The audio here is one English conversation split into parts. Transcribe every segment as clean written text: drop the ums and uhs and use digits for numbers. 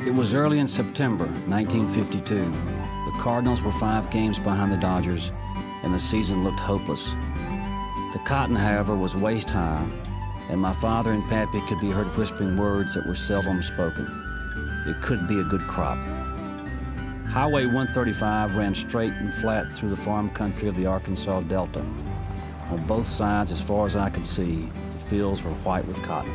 It was early in September 1952. The Cardinals were 5 games behind the Dodgers, and the season looked hopeless. The cotton, however, was waist high, and my father and Pappy could be heard whispering words that were seldom spoken. It could be a good crop. Highway 135 ran straight and flat through the farm country of the Arkansas Delta. On both sides, as far as I could see, the fields were white with cotton.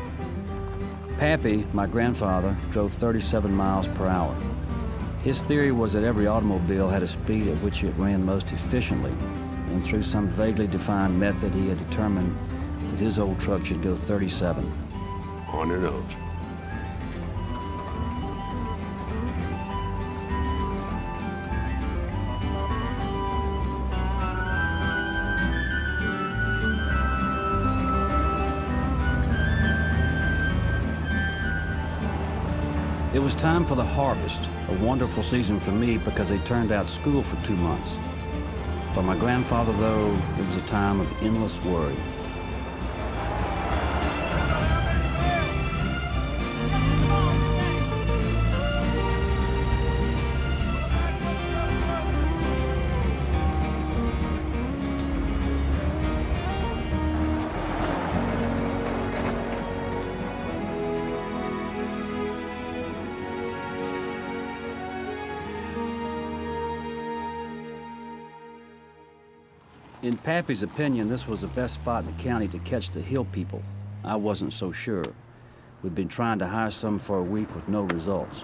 Pappy, my grandfather, drove 37 miles per hour. His theory was that every automobile had a speed at which it ran most efficiently, and through some vaguely defined method, he had determined that his old truck should go 37. On the nose. It was time for the harvest, a wonderful season for me because they turned out school for 2 months. For my grandfather, though, it was a time of endless worry. In Pappy's opinion, this was the best spot in the county to catch the hill people. I wasn't so sure. We'd been trying to hire some for a week with no results.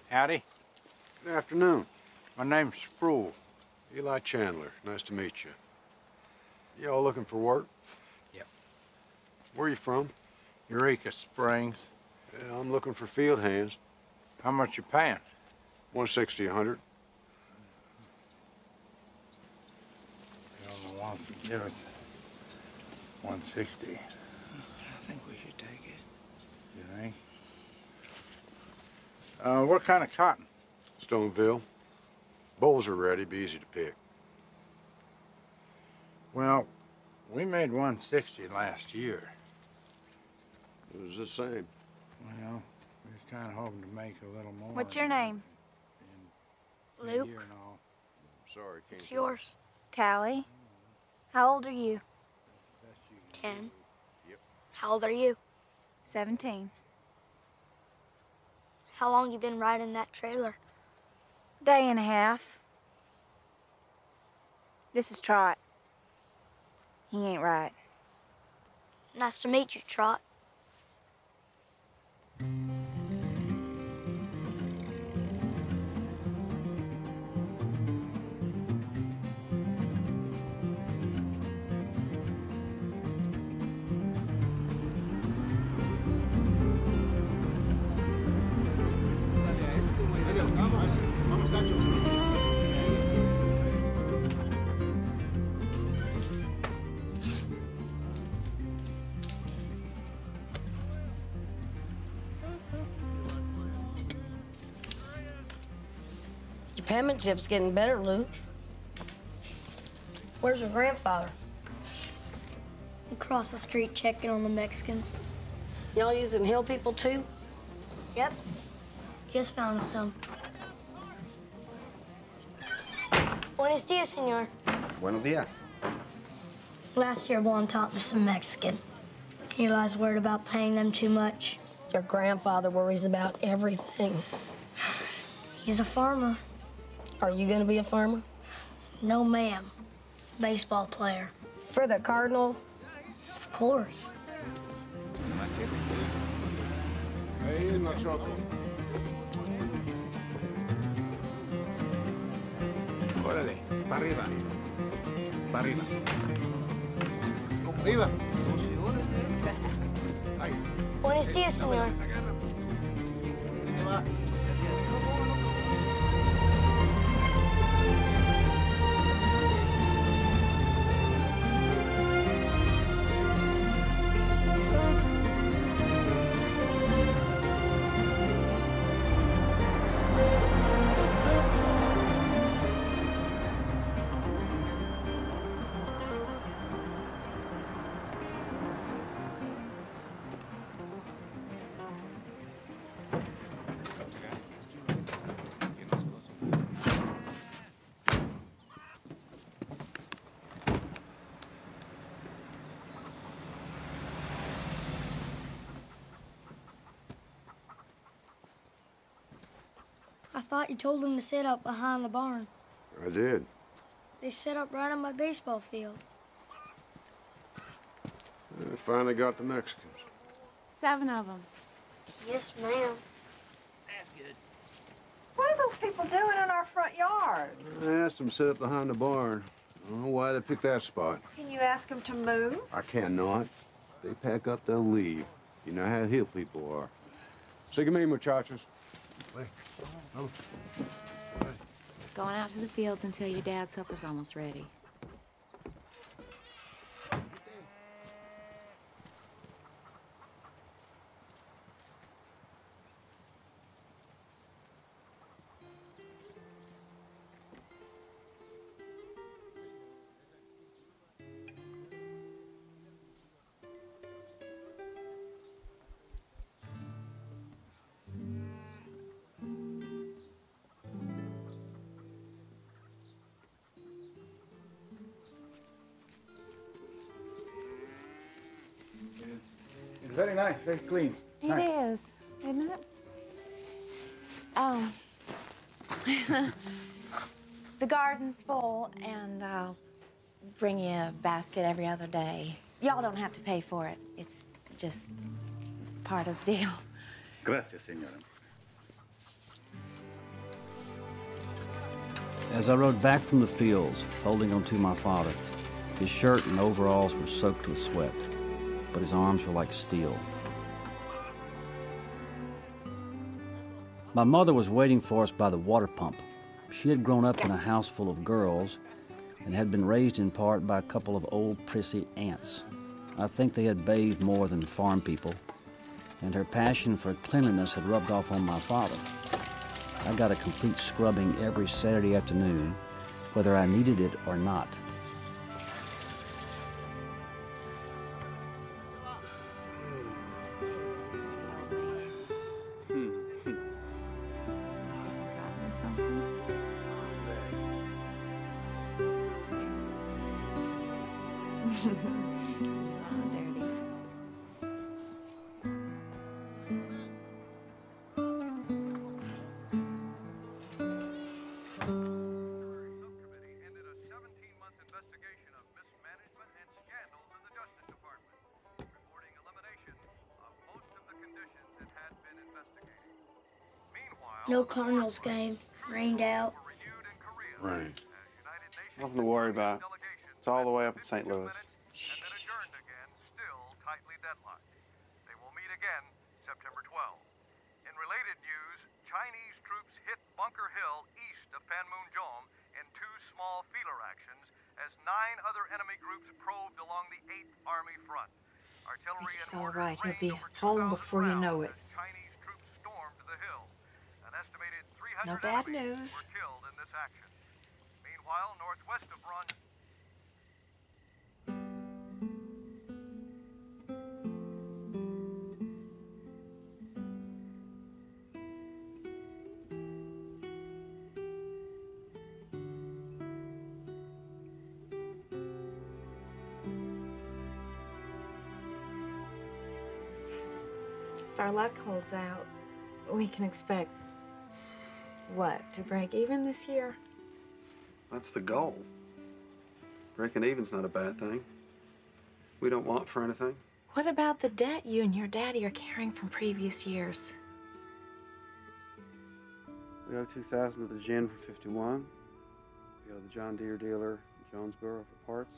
Howdy. Good afternoon. My name's Sproul. Eli Chandler. Nice to meet you. You all looking for work? Yep. Where are you from? Eureka Springs. Yeah, I'm looking for field hands. How much you paying? 160, 100. You only want to give us 160. I think we should take it. You think? What kind of cotton? Stoneville. Bowls are ready, be easy to pick. Well, we made 160 last year. It was the same. Well, we was kind of hoping to make a little more. What's your name? in a Luke. year and all. Sorry, can't. What's yours? Tally. How old are you? Best you can 10. do. Yep. How old are you? 17. How long you been riding that trailer? Day and a half. This is Trot. He ain't right. Nice to meet you, Trot. Your penmanship's getting better, Luke. Where's your grandfather? Across the street checking on the Mexicans. Y'all using hill people too? Yep. Just found some. Buenos dias, senor. Buenos dias. Last year, Juan taught me some Mexican. Eli's worried about paying them too much. Your grandfather worries about everything. He's a farmer. Are you gonna be a farmer? No, ma'am. Baseball player. For the Cardinals? Of course. Órale, para arriba. Para arriba. Arriba. Buenos dias, senor. I thought you told them to set up behind the barn. I did. They set up right on my baseball field. I finally got the Mexicans. 7 of them. Yes, ma'am. What are those people doing in our front yard? I asked them to set up behind the barn. I don't know why they picked that spot. Can you ask them to move? I cannot. They pack up, they'll leave. You know how hill people are. Sigue me, muchachos. Going out to the fields until your dad's supper's almost ready. It's very nice, very clean. It is, isn't it? The garden's full, and I'll bring you a basket every other day. Y'all don't have to pay for it. It's just part of the deal. Gracias, señora. As I rode back from the fields, holding on to my father, his shirt and overalls were soaked with sweat, but his arms were like steel. My mother was waiting for us by the water pump. She had grown up in a house full of girls and had been raised in part by a couple of old prissy aunts. I think they had bathed more than farm people, and her passion for cleanliness had rubbed off on my father. I got a complete scrubbing every Saturday afternoon, whether I needed it or not. No Cardinals game. Rained out. Rain. Nothing to worry about. It's all the way up in St. Louis. They will meet again September 12. In related news, Chinese troops hit Bunker Hill east of Panmunjom in 2 small feeler actions as 9 other enemy groups probed along the 8th Army front. Artillery It's all right. He'll be home before you know it. Chinese troops stormed the hill. An estimated 300 No bad enemies news. were killed in this action. Meanwhile, northwest of Ron... If our luck holds out, we can expect, what, to break even this year? That's the goal. Breaking even's not a bad thing. We don't want for anything. What about the debt you and your daddy are carrying from previous years? We owe $2,000 to the gin for 51. We owe the John Deere dealer in Jonesboro for parts.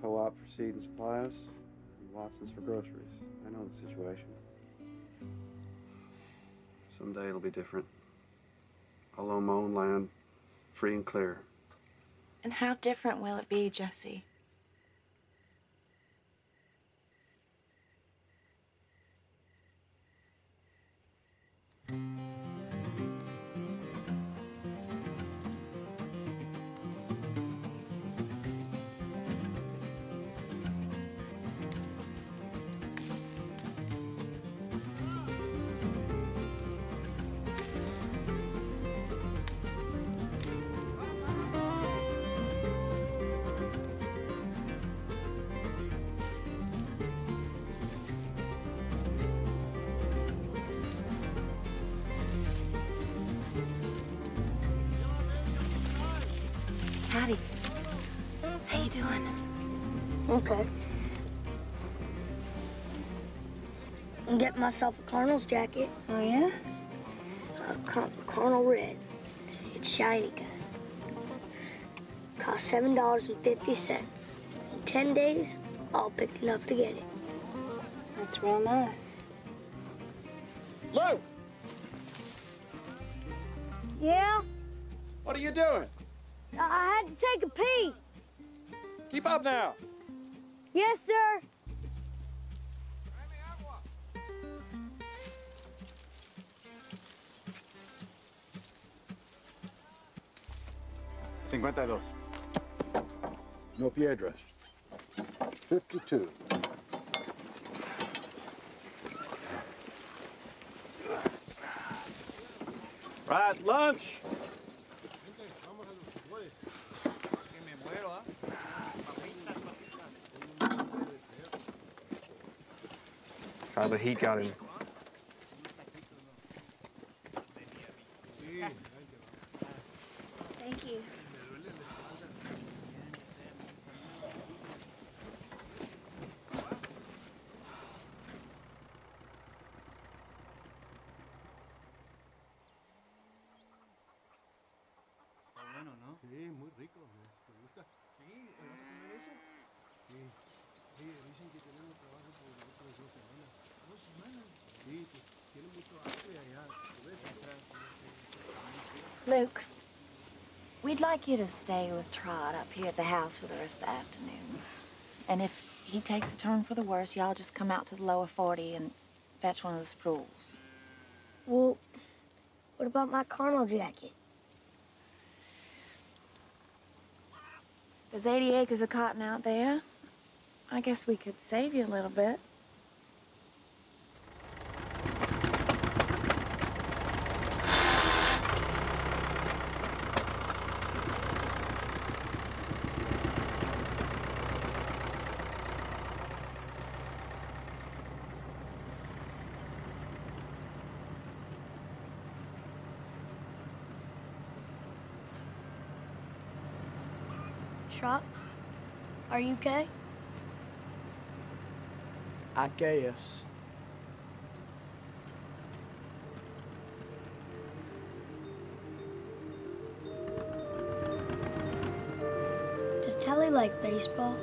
Co-op for seed and supplies. And Watson's for groceries. I know the situation. Someday it'll be different. I'll own my own land, free and clear. And how different will it be, Jesse? doing. Okay. I'm getting myself a Cardinals jacket. Oh, yeah? Cardinal red. It's shiny kind. Cost $7.50. In 10 days, all picked enough to get it. That's real nice. Luke! Yeah? What are you doing? I had to take a pee. Keep up now. Yes, sir. $52. No Piedras. 52. Right, lunch. Sorry, the heat got him. Thank you. Sí, muy rico. ¿Te gusta? Sí, ¿vas a comer eso? Sí. Sí, dicen que tenemos trabajo por otras 2 semanas. ¿2 semanas? Sí, pues tienen mucho hambre allá. ¿Tú ves atrás? Luke, we'd like you to stay with Trot up here at the house for the rest of the afternoon. And if he takes a turn for the worse, y'all just come out to the lower 40 and fetch one of the sprues. Well, what about my Cardinal jacket? There's 80 acres of cotton out there. I guess we could save you a little bit. Trot, are you okay? I guess. Does Telly like baseball?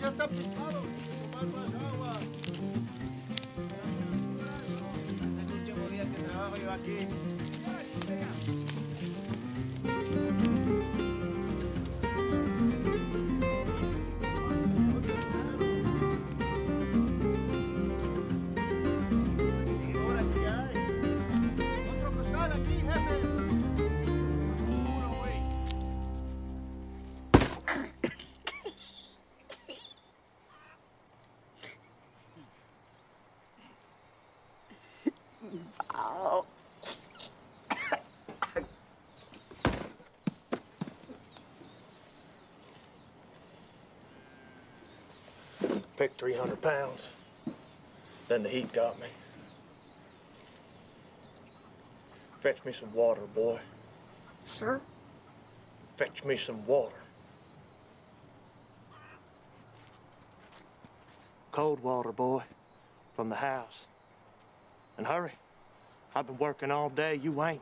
Ya está pesado. Tomar más agua. El último día que trabajo yo aquí. Picked 300 pounds. Then the heat got me. Fetch me some water, boy. Sir? Fetch me some water. Cold water, boy, from the house. And hurry. I've been working all day, you ain't.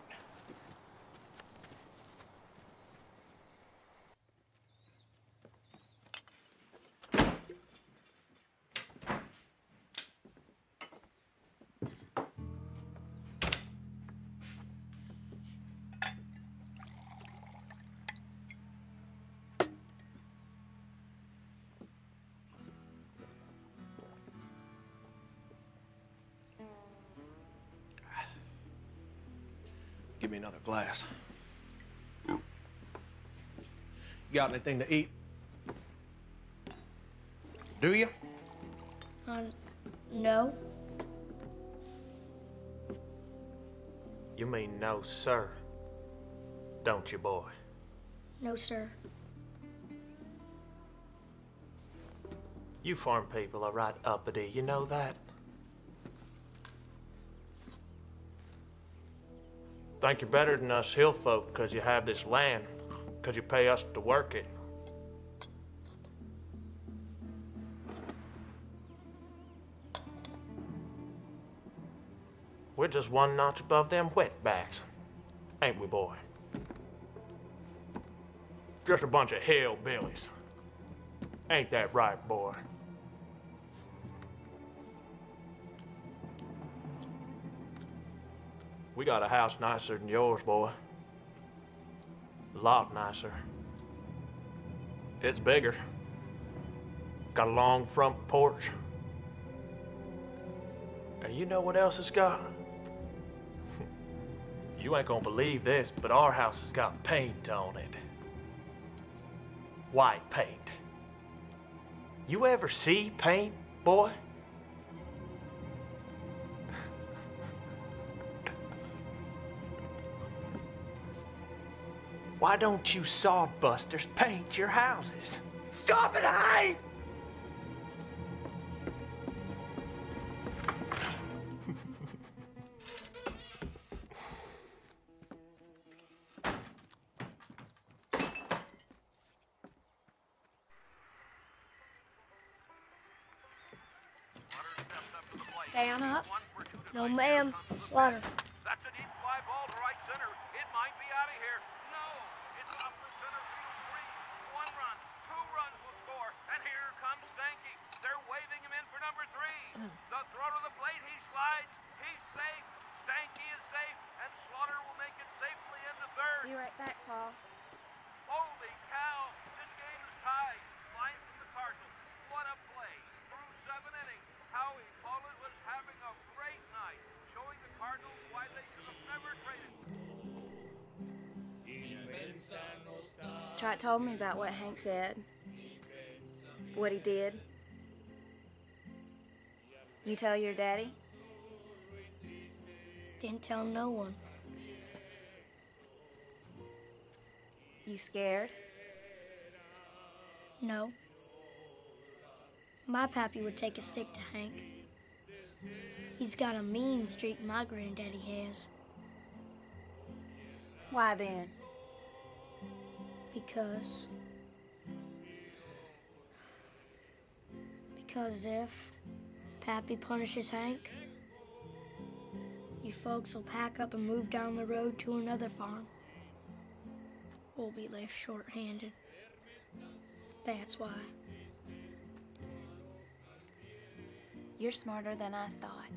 Give me another glass. You got anything to eat? Do you? No. You mean no, sir, don't you, boy? No, sir. You farm people are right uppity, you know that? Think you're better than us hill folk because you have this land, because you pay us to work it. We're just one notch above them wetbacks, ain't we, boy? Just a bunch of hillbillies. Ain't that right, boy? We got a house nicer than yours, boy. A lot nicer. It's bigger. Got a long front porch. And you know what else it's got? You ain't gonna believe this, but our house has got paint on it. White paint. You ever see paint, boy? Why don't you sodbusters paint your houses? Stop it, Hank! Staying up? No, ma'am. Slaughter. That's a deep fly ball to right center. It might be out of here. No, it's off the center field crease. 1 run, 2 runs will score, and here comes Stanky. They're waving him in for number 3. The throw to the plate, he slides. He's safe. Stanky is safe, and Slaughter will make it safely into third. Be right back, Paul. Holy cow! This game is tied. Line from the Cardinals. What a play! Through 7 innings, Howie Pollard was having a great night, showing the Cardinals why they should have never traded. Trot told me about what Hank said. What he did. You tell your daddy? Didn't tell no one. You scared? No. My pappy would take a stick to Hank. He's got a mean streak my granddaddy has. Why then? Because if Pappy punishes Hank, you folks will pack up and move down the road to another farm. We'll be left short-handed. That's why. You're smarter than I thought.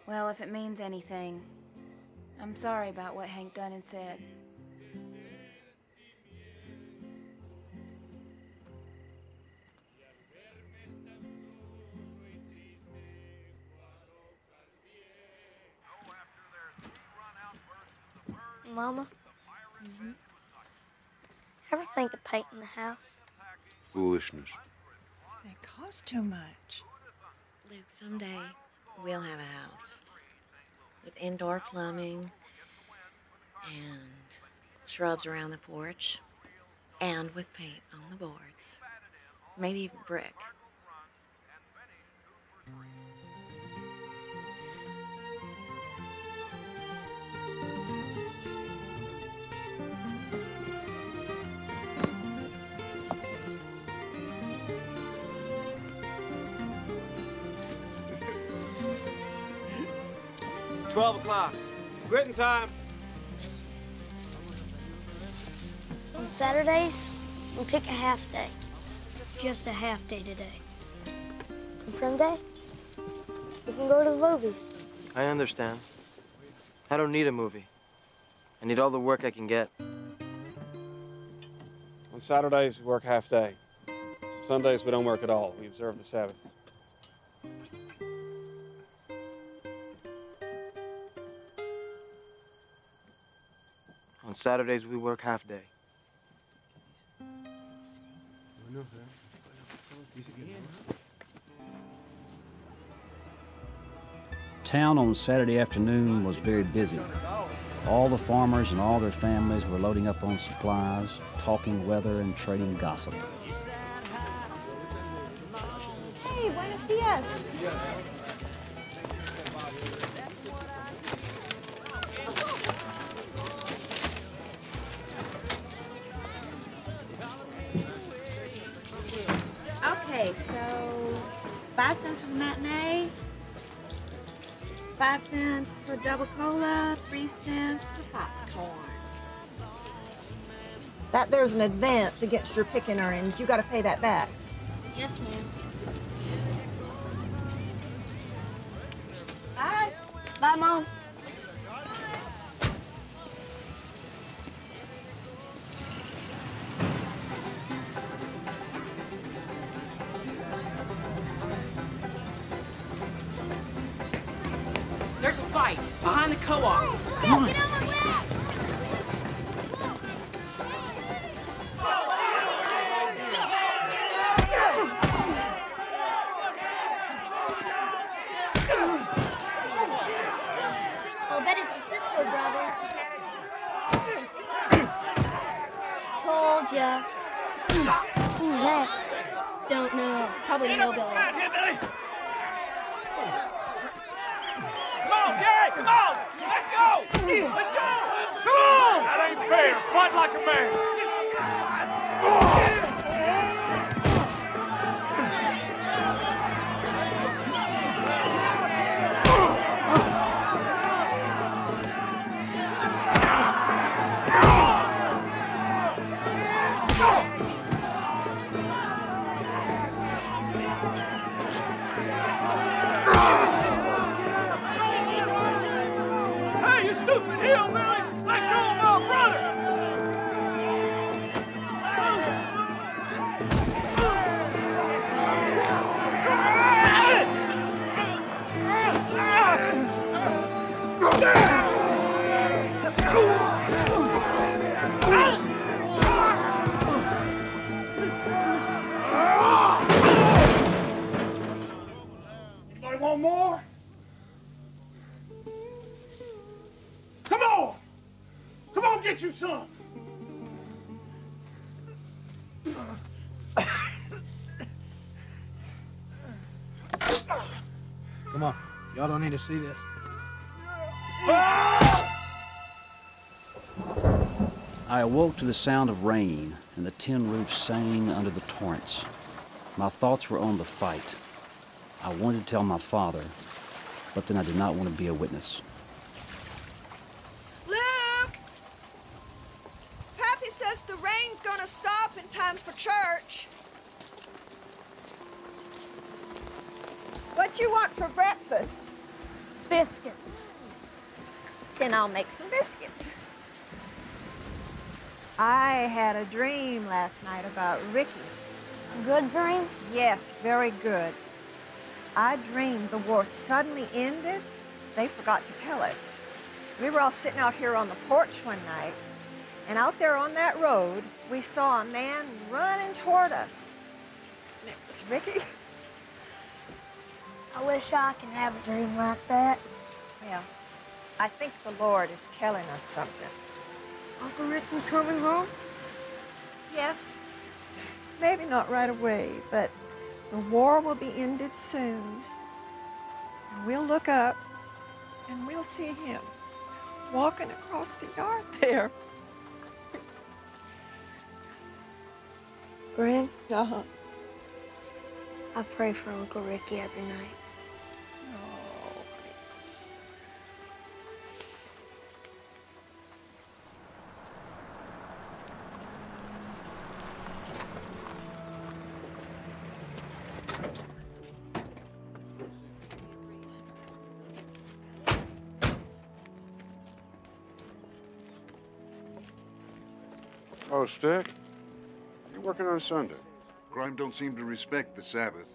Well, if it means anything, I'm sorry about what Hank done and said. Mama, ever think of painting the house? Foolishness. It costs too much. Luke, someday we'll have a house with indoor plumbing and shrubs around the porch and with paint on the boards. Maybe even brick. $12. Quitting time. On Saturdays, we pick a half day. Just a half day today. And Sunday, we can go to the movies. I understand. I don't need a movie. I need all the work I can get. On Saturdays, we work half day. Sundays, we don't work at all. We observe the Sabbath. On Saturdays, we work half day. Town on Saturday afternoon was very busy. All the farmers and all their families were loading up on supplies, talking weather and trading gossip. Hey, buenos dias. Okay, so 5 cents for the matinee, 5 cents for double cola, 3 cents for popcorn. That there's an advance against your picking earnings. You got to pay that back. Yes, ma'am. Bye. Bye, Mom. There's a fight behind the co-op. Come on. Get on my lap. I'll bet it's the Cisco brothers. Told ya. Who's that? Don't know. Probably hillbilly. Come on, Jerry! Come on! Let's go! Let's go! Come on! That ain't fair. Fight like a man. Hey, you stupid hillbilly! Let go of my brother! Anybody want more? Come on! Come on, get you some! Come on. Y'all don't need to see this. I awoke to the sound of rain and the tin roof sang under the torrents. My thoughts were on the fight. I wanted to tell my father, but then I did not want to be a witness. Luke! Pappy says the rain's gonna stop in time for church. What you want for breakfast? Biscuits. Then I'll make some biscuits. I had a dream last night about Ricky. A good dream? Yes, very good. I dreamed the war suddenly ended. They forgot to tell us. We were all sitting out here on the porch one night, and out there on that road, we saw a man running toward us. And it was Ricky. I wish I could have a dream like that. Yeah, I think the Lord is telling us something. Uncle Ricky coming home? Yes. Maybe not right away, but the war will be ended soon. And we'll look up and we'll see him walking across the yard there. Gran, Uh-huh. I pray for Uncle Ricky every night. Oh, Stick? You working on Sunday? Crime don't seem to respect the Sabbath.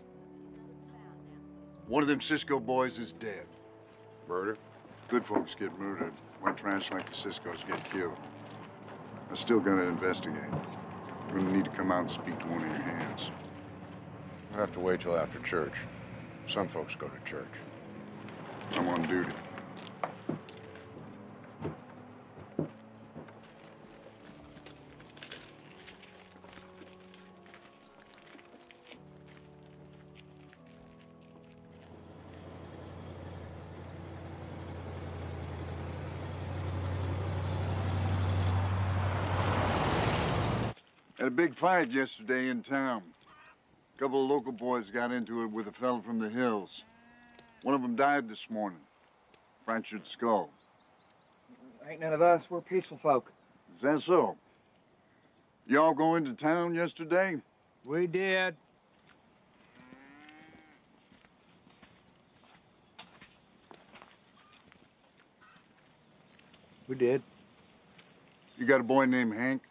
One of them Cisco boys is dead. Murder? Good folks get murdered. White trash like the Ciscos get killed. I still gotta investigate. You're gonna need to come out and speak to one of your hands. I'll have to wait till after church. Some folks go to church. I'm on duty. Had a big fight yesterday in town. A couple of local boys got into it with a fella from the hills. One of them died this morning. Fractured skull. Ain't none of us. We're peaceful folk. Is that so? Y'all go into town yesterday? We did. We did. You got a boy named Hank?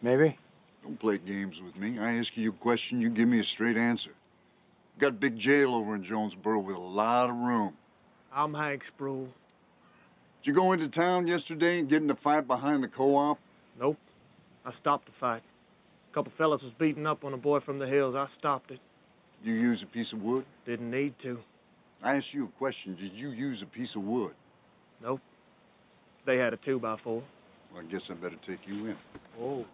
Maybe. Don't play games with me. I ask you a question, you give me a straight answer. Got a big jail over in Jonesboro with a lot of room. I'm Hank Sproul. Did you go into town yesterday and get in a fight behind the co-op? Nope. I stopped the fight. A couple fellas was beating up on a boy from the hills. I stopped it. You use a piece of wood? Didn't need to. I asked you a question. Did you use a piece of wood? Nope. They had a 2x4. Well, I guess I better take you in. Oh.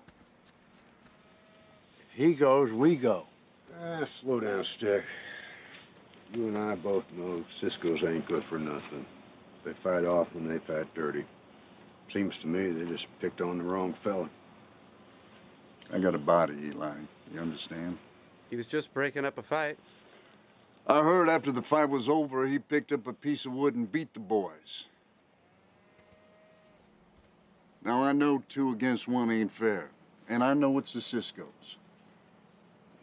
If he goes, we go. Slow down, Stick. You and I both know Cisco's ain't good for nothing. They fight often, they fight dirty. Seems to me they just picked on the wrong fella. I got a body, Eli. You understand? He was just breaking up a fight. I heard after the fight was over, he picked up a piece of wood and beat the boys. Now, I know 2 against 1 ain't fair, and I know it's the Cisco's.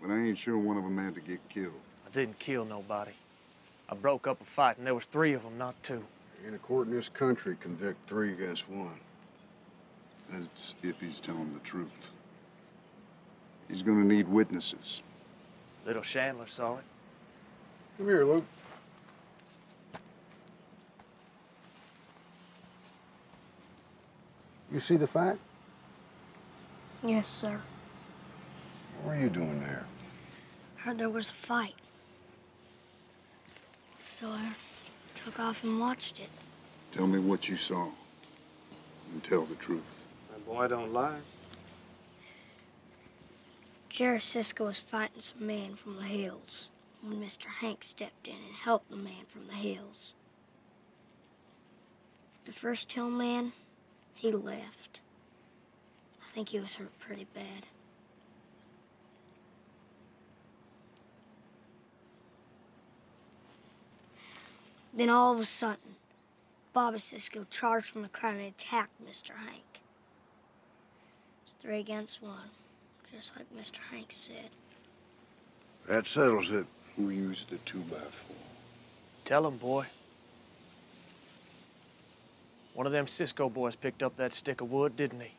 But I ain't sure one of them had to get killed. I didn't kill nobody. I broke up a fight, and there was 3 of them, not 2. Ain't a court in this country convict 3 against 1. That's if he's telling the truth. He's gonna need witnesses. Little Chandler saw it. Come here, Luke. You see the fight? Yes, sir. What were you doing there? Heard there was a fight. So I took off and watched it. Tell me what you saw. And tell the truth. My boy don't lie. Jerry Cisco was fighting some man from the hills when Mr. Hank stepped in and helped the man from the hills. The first hill man, he left. I think he was hurt pretty bad. Then all of a sudden, Bobby Cisco charged from the crowd and attacked Mr. Hank. It's 3 against 1, just like Mr. Hank said. That settles it. Who used the 2x4? Tell him, boy. One of them Cisco boys picked up that stick of wood, didn't he?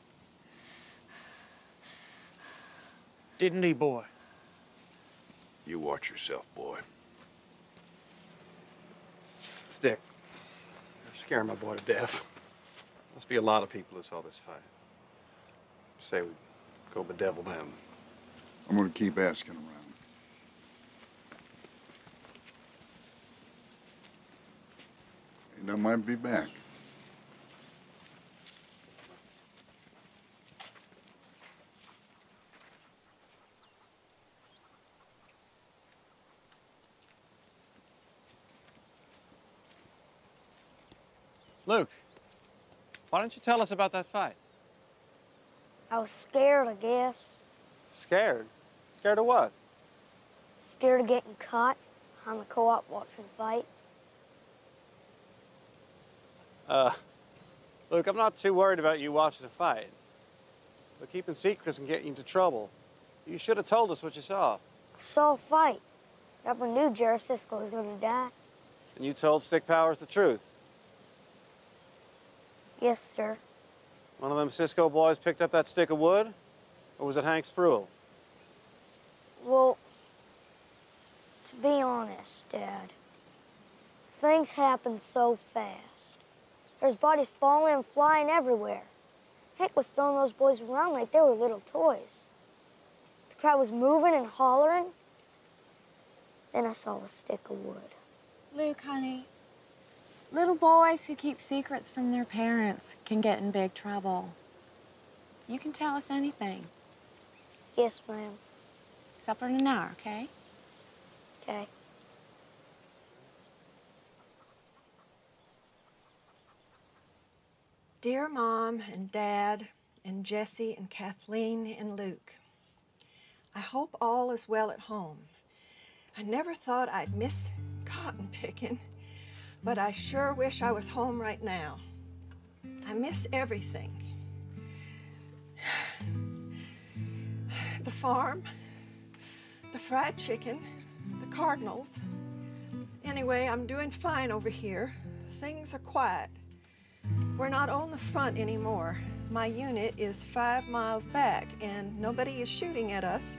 Didn't he, boy? You watch yourself, boy. Stick, you're scaring my boy to death. Must be a lot of people who saw this fight. Say we go bedevil them. I'm gonna keep asking around. And I might be back. Luke, why don't you tell us about that fight? I was scared, I guess. Scared? Scared of what? Scared of getting caught on the co-op watching fight. Luke, I'm not too worried about you watching a fight. But keeping secrets can get you into trouble. You should have told us what you saw. I saw a fight. Never knew Jerry Cisco was going to die. And you told Stick Powers the truth. Yes, sir. One of them Cisco boys picked up that stick of wood? Or was it Hank Sproul? Well, to be honest, Dad, things happen so fast. There's bodies falling and flying everywhere. Hank was throwing those boys around like they were little toys. The crowd was moving and hollering. Then I saw a stick of wood. Luke, honey, little boys who keep secrets from their parents can get in big trouble. You can tell us anything. Yes, ma'am. Supper in an hour, okay? Okay. Dear Mom and Dad and Jesse and Kathleen and Luke, I hope all is well at home. I never thought I'd miss cotton picking, but I sure wish I was home right now. I miss everything. The farm, the fried chicken, the Cardinals. Anyway, I'm doing fine over here. Things are quiet. We're not on the front anymore. My unit is 5 miles back, and nobody is shooting at us,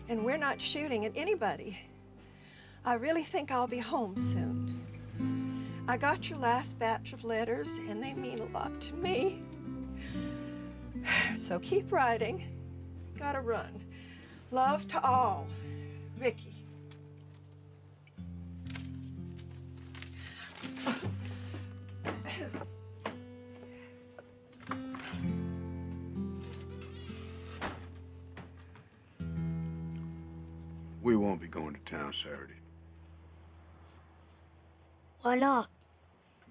and we're not shooting at anybody. I really think I'll be home soon. I got your last batch of letters, and they mean a lot to me. So keep writing. Gotta run. Love to all. Ricky. We won't be going to town Saturday. Why not?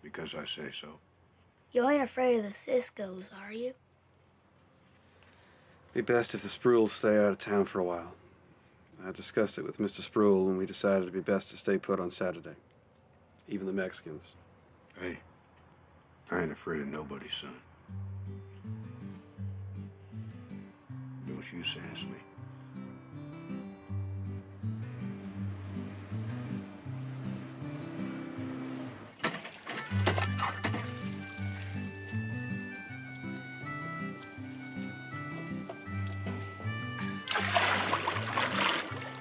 Because I say so. You ain't afraid of the Ciscos, are you? Be best if the Spruills stay out of town for a while. I discussed it with Mr. Spruill, and we decided it'd be best to stay put on Saturday. Even the Mexicans. Hey, I ain't afraid of nobody, son. Don't you sass me.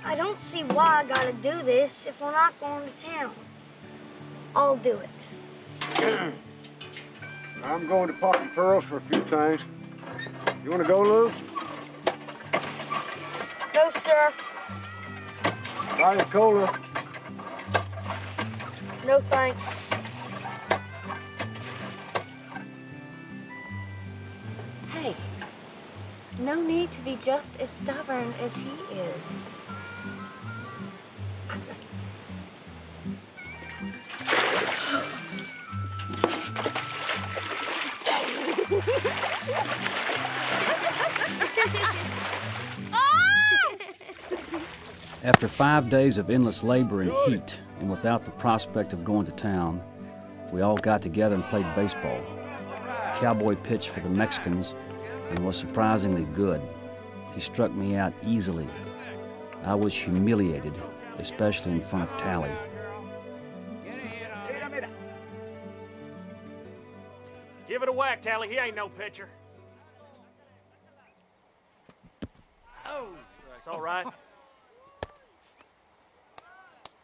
I don't see why I gotta do this if we're not going to town. I'll do it. I'm going to Park and Pearls for a few things. You want to go, Lou? No, sir. Buy a cola. No thanks. Hey, no need to be just as stubborn as he is. After 5 days of endless labor and heat, and without the prospect of going to town, we all got together and played baseball. Cowboy pitched for the Mexicans and was surprisingly good. He struck me out easily. I was humiliated, especially in front of Tally. Give it a whack, Tally. He ain't no pitcher. Oh, it's all right.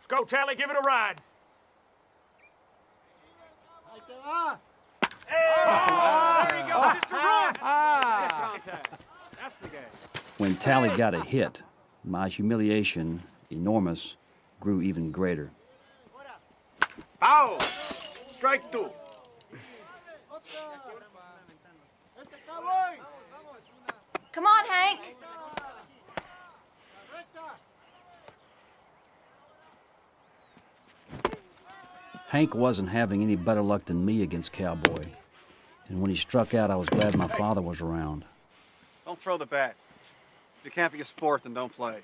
Let's go, Tally. Give it a ride. Hey! There you go. Just a run. That's the game. When Tally got a hit, my humiliation, enormous, grew even greater. Foul. Strike 2. Come on, Hank. Hank wasn't having any better luck than me against Cowboy, and when he struck out, I was glad my father was around. Don't throw the bat. If you can't be a sport, then don't play.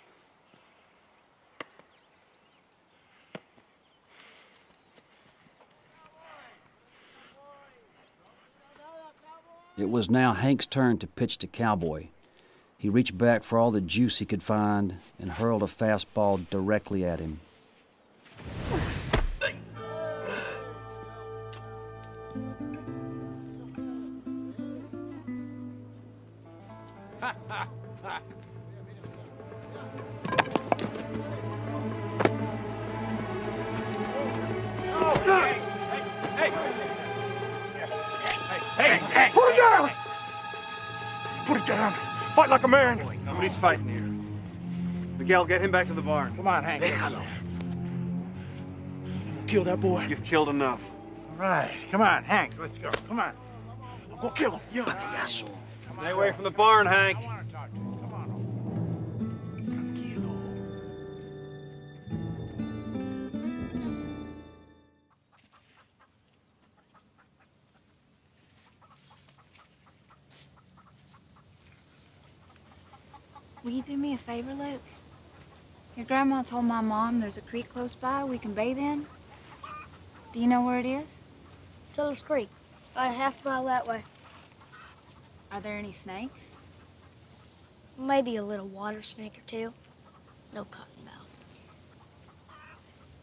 It was now Hank's turn to pitch to Cowboy. He reached back for all the juice he could find and hurled a fastball directly at him. Hey, put it down! Put it down. Fight like a man. Nobody's fighting here. Miguel, get him back to the barn. Come on, Hank. Kill that boy. You've killed enough. All right. Come on, Hank. Let's go. Come on. Go kill him. Yes. Stay away from the barn, Hank. Will you do me a favor, Luke? Your grandma told my mom there's a creek close by we can bathe in. Do you know where it is? Sellers Creek. About a half mile that way. Are there any snakes? Maybe a little water snake or two. No cottonmouth.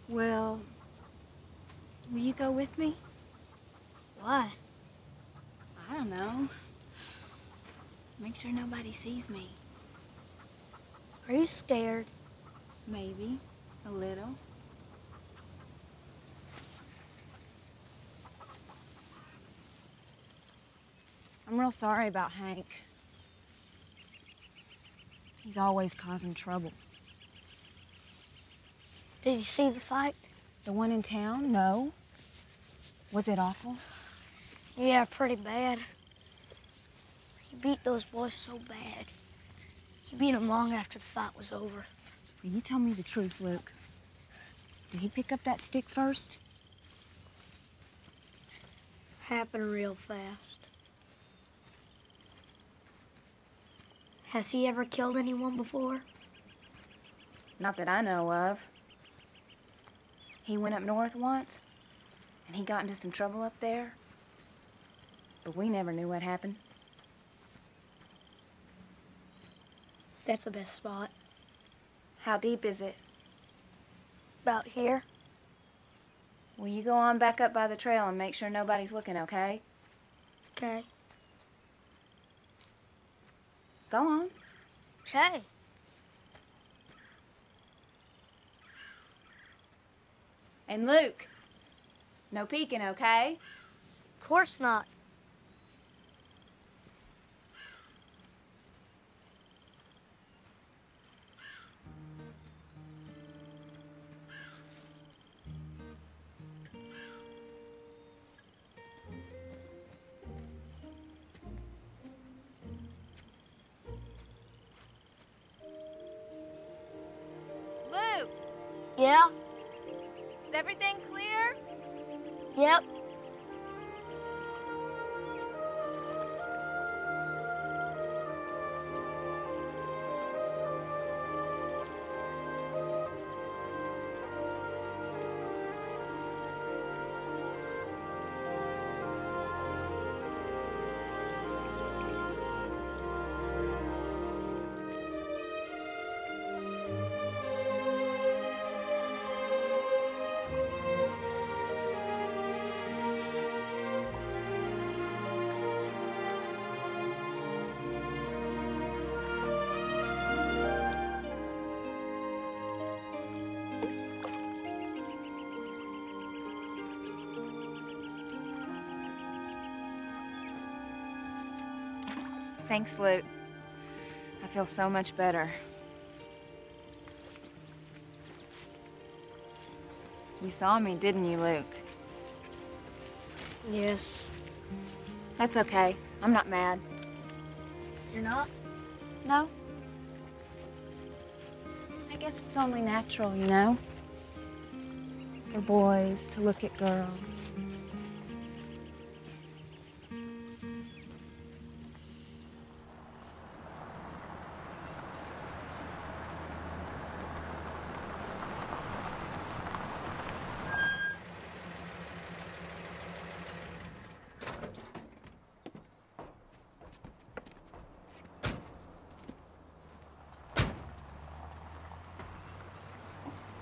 Well, will you go with me? Why? I don't know. Make sure nobody sees me. Are you scared? Maybe. A little. I'm real sorry about Hank. He's always causing trouble. Did you see the fight? The one in town? No. Was it awful? Yeah, pretty bad. He beat those boys so bad. He beat them long after the fight was over. Will you tell me the truth, Luke? Did he pick up that stick first? Happened real fast. Has he ever killed anyone before? Not that I know of. He went up north once, and he got into some trouble up there. But we never knew what happened. That's the best spot. How deep is it? About here. Will you go on back up by the trail and make sure nobody's looking, okay? Okay. Go on. Okay. And Luke, no peeking, okay? Of course not. Luke, Yeah? is everything clear? Yep. Thanks, Luke. I feel so much better. You saw me, didn't you, Luke? Yes. That's okay. I'm not mad. You're not? No. I guess it's only natural, you know? For boys to look at girls.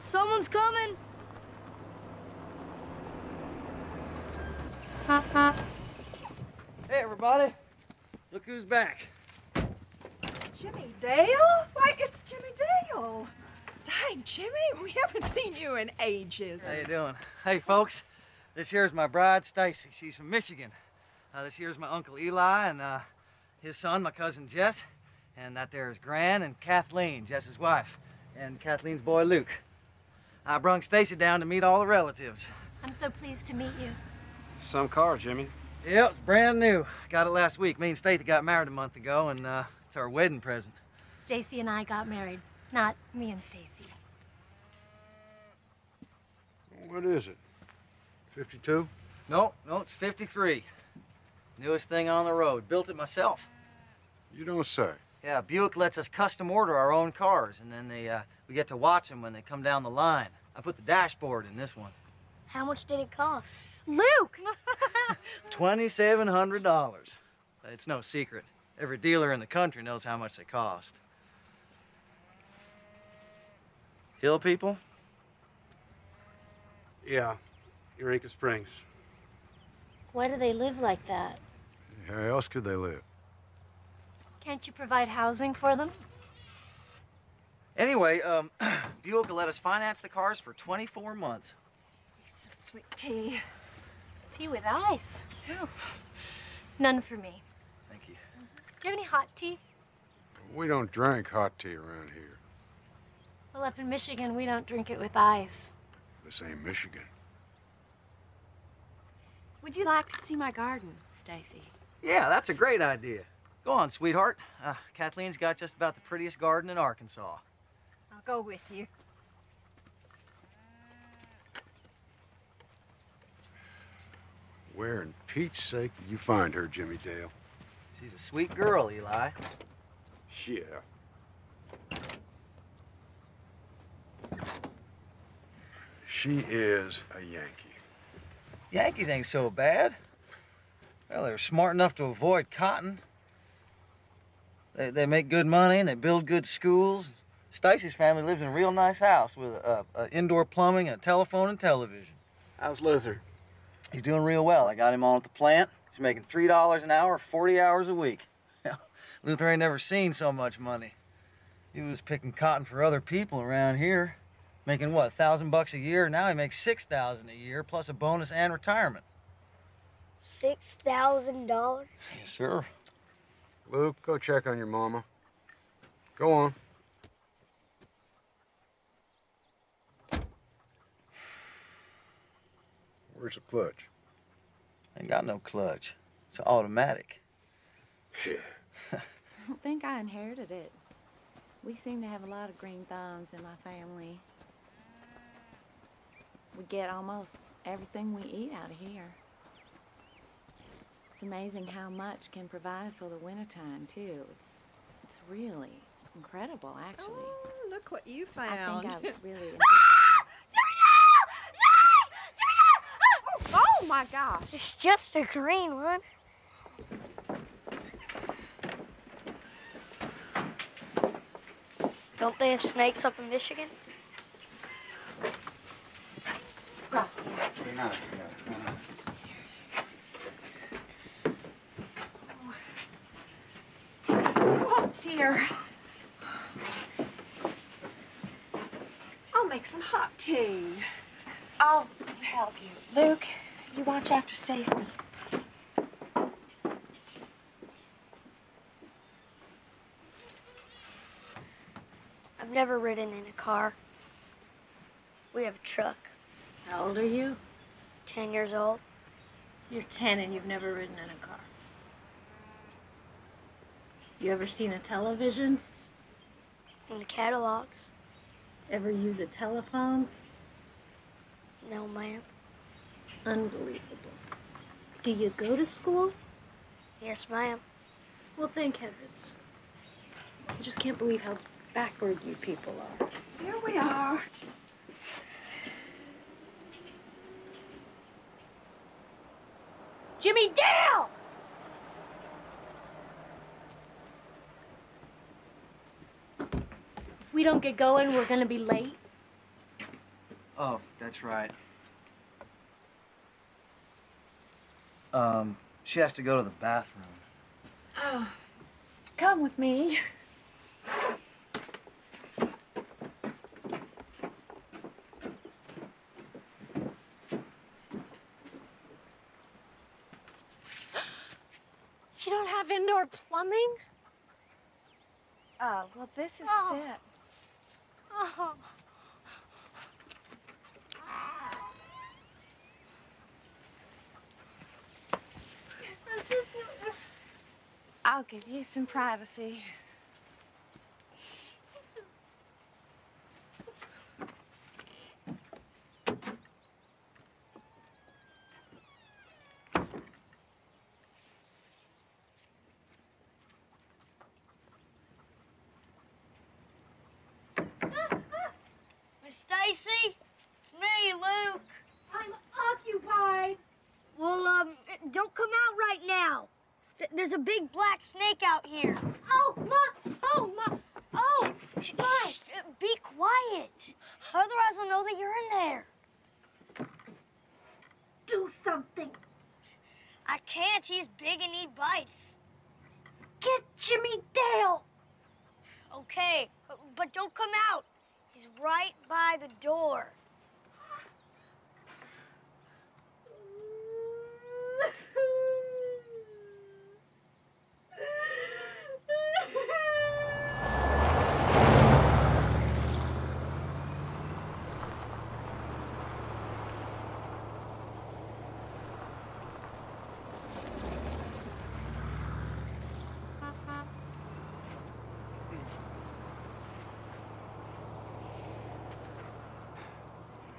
Someone's coming. Hey, everybody. Look who's back. Jimmy Dale? Why, it's Jimmy Dale. Hi, Jimmy. We haven't seen you in ages. How you doing? Hey, folks. This here's my bride, Stacy. She's from Michigan. This here's my Uncle Eli and his son, my cousin Jess. And that there is Gran and Kathleen, Jess's wife, and Kathleen's boy, Luke. I brung Stacy down to meet all the relatives. I'm so pleased to meet you. Some car, Jimmy. Yep, it's brand new. Got it last week. Me and Stacy got married a month ago, and it's our wedding present. Stacy and I got married. Not me and Stacy. What is it? 52? No, it's 53. Newest thing on the road. Built it myself. You don't say. Yeah, Buick lets us custom order our own cars, and then we get to watch them when they come down the line. I put the dashboard in this one. How much did it cost? Luke! $2,700. It's no secret. Every dealer in the country knows how much they cost. Hill people? Yeah, Eureka Springs. Why do they live like that? How else could they live? Can't you provide housing for them? Anyway, Buick will let us finance the cars for 24 months. Here's some sweet tea. Tea with ice? Oh. None for me. Thank you. Do you have any hot tea? We don't drink hot tea around here. Well, up in Michigan, we don't drink it with ice. This ain't Michigan. Would you like to see my garden, Stacy? Yeah, that's a great idea. Go on, sweetheart. Kathleen's got just about the prettiest garden in Arkansas. I'll go with you. Where in Pete's sake did you find her, Jimmy Dale? She's a sweet girl, Eli. Yeah. She is a Yankee. Yankees ain't so bad. Well, they're smart enough to avoid cotton. They make good money and they build good schools. Stacy's family lives in a real nice house with indoor plumbing, a telephone, and television. How's Luther? He's doing real well. I got him on at the plant. He's making $3 an hour, 40 hours a week. Luther ain't never seen so much money. He was picking cotton for other people around here, making what, $1,000 a year? Now he makes $6,000 a year, plus a bonus and retirement. $6,000? Yes, sir. Luke, go check on your mama. Go on. Where's the clutch? Ain't got no clutch. It's automatic. Yeah. I don't think I inherited it. We seem to have a lot of green thumbs in my family. We get almost everything we eat out of here. It's amazing how much can provide for the wintertime, too. It's really incredible, actually. Oh, look what you I found. think I really... Oh my gosh. It's just a green one. Don't they have snakes up in Michigan? Oh, dear. I'll make some hot tea. I'll help you. Luke, you watch after Stacy. I've never ridden in a car. We have a truck. How old are you? 10 years old. You're 10 and you've never ridden in a car. You ever seen a television? In the catalogs. Ever use a telephone? No, ma'am. Unbelievable. Do you go to school? Yes, ma'am. Well, thank heavens. I just can't believe how backward you people are. Here we are. Jimmy Dale! If we don't get going, we're gonna be late. Oh, that's right. She has to go to the bathroom. Oh, come with me. You don't have indoor plumbing? Well, this is it. Oh. I'll give you some privacy. Stacy. It's me, Luke. I'm occupied. Well, don't come out right now. There's a big black snake out here. Oh, Ma! Oh, Ma! Oh, Ma! Be quiet. Otherwise, I'll know that you're in there. Do something. I can't. He's big and he bites. Get Jimmy Dale. Okay, but don't come out. He's right by the door.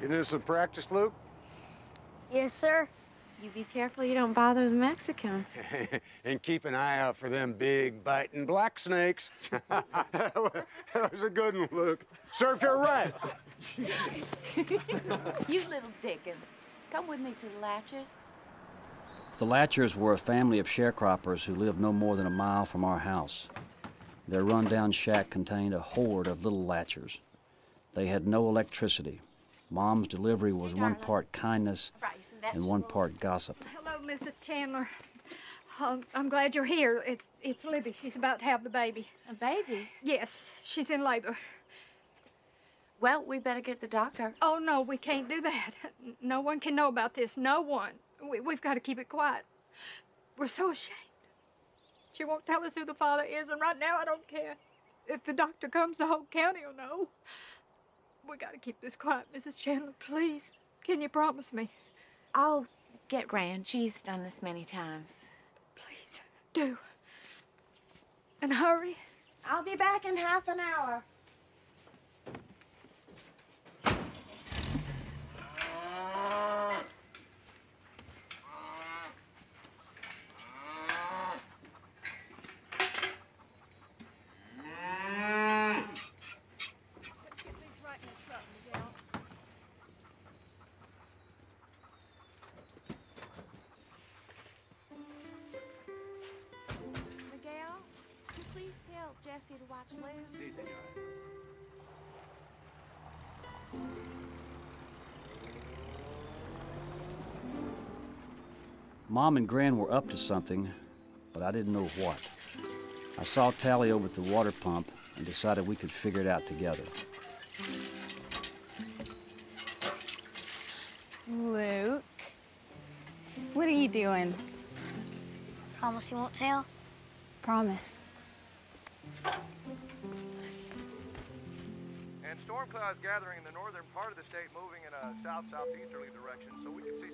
Getting in some practice, Luke? Yes, sir. You be careful you don't bother the Mexicans. And keep an eye out for them big, biting black snakes. That was a good one, Luke. Served her right. You little Dickens. Come with me to the Latchers. The Latchers were a family of sharecroppers who lived no more than a mile from our house. Their rundown shack contained a horde of little Latchers. They had no electricity. Mom's delivery was one part kindness and one part gossip. Hello, Mrs. Chandler. I'm glad you're here. It's Libby. She's about to have the baby. A baby? Yes, she's in labor. Well, we better get the doctor. Oh, no, we can't do that. No one can know about this. No one. We've got to keep it quiet. We're so ashamed. She won't tell us who the father is, and right now I don't care. If the doctor comes, the whole county will know. We got to keep this quiet, Mrs. Chandler, please. Can you promise me? I'll get Gran. She's done this many times. Please, do. And hurry. I'll be back in half an hour. Jesse to watch Luke. Sí, señora. Mom and Gran were up to something, but I didn't know what. I saw Tally over at the water pump and decided we could figure it out together. Luke, what are you doing? Promise you won't tell? Promise. And storm clouds gathering in the northern part of the state, moving in a south-southeasterly direction, so we can see...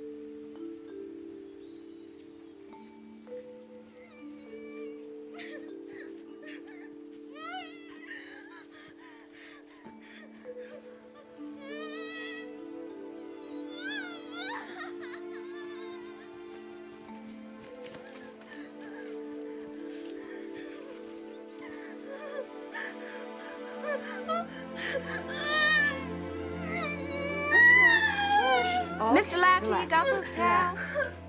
Mr. Latcher, you got those towels?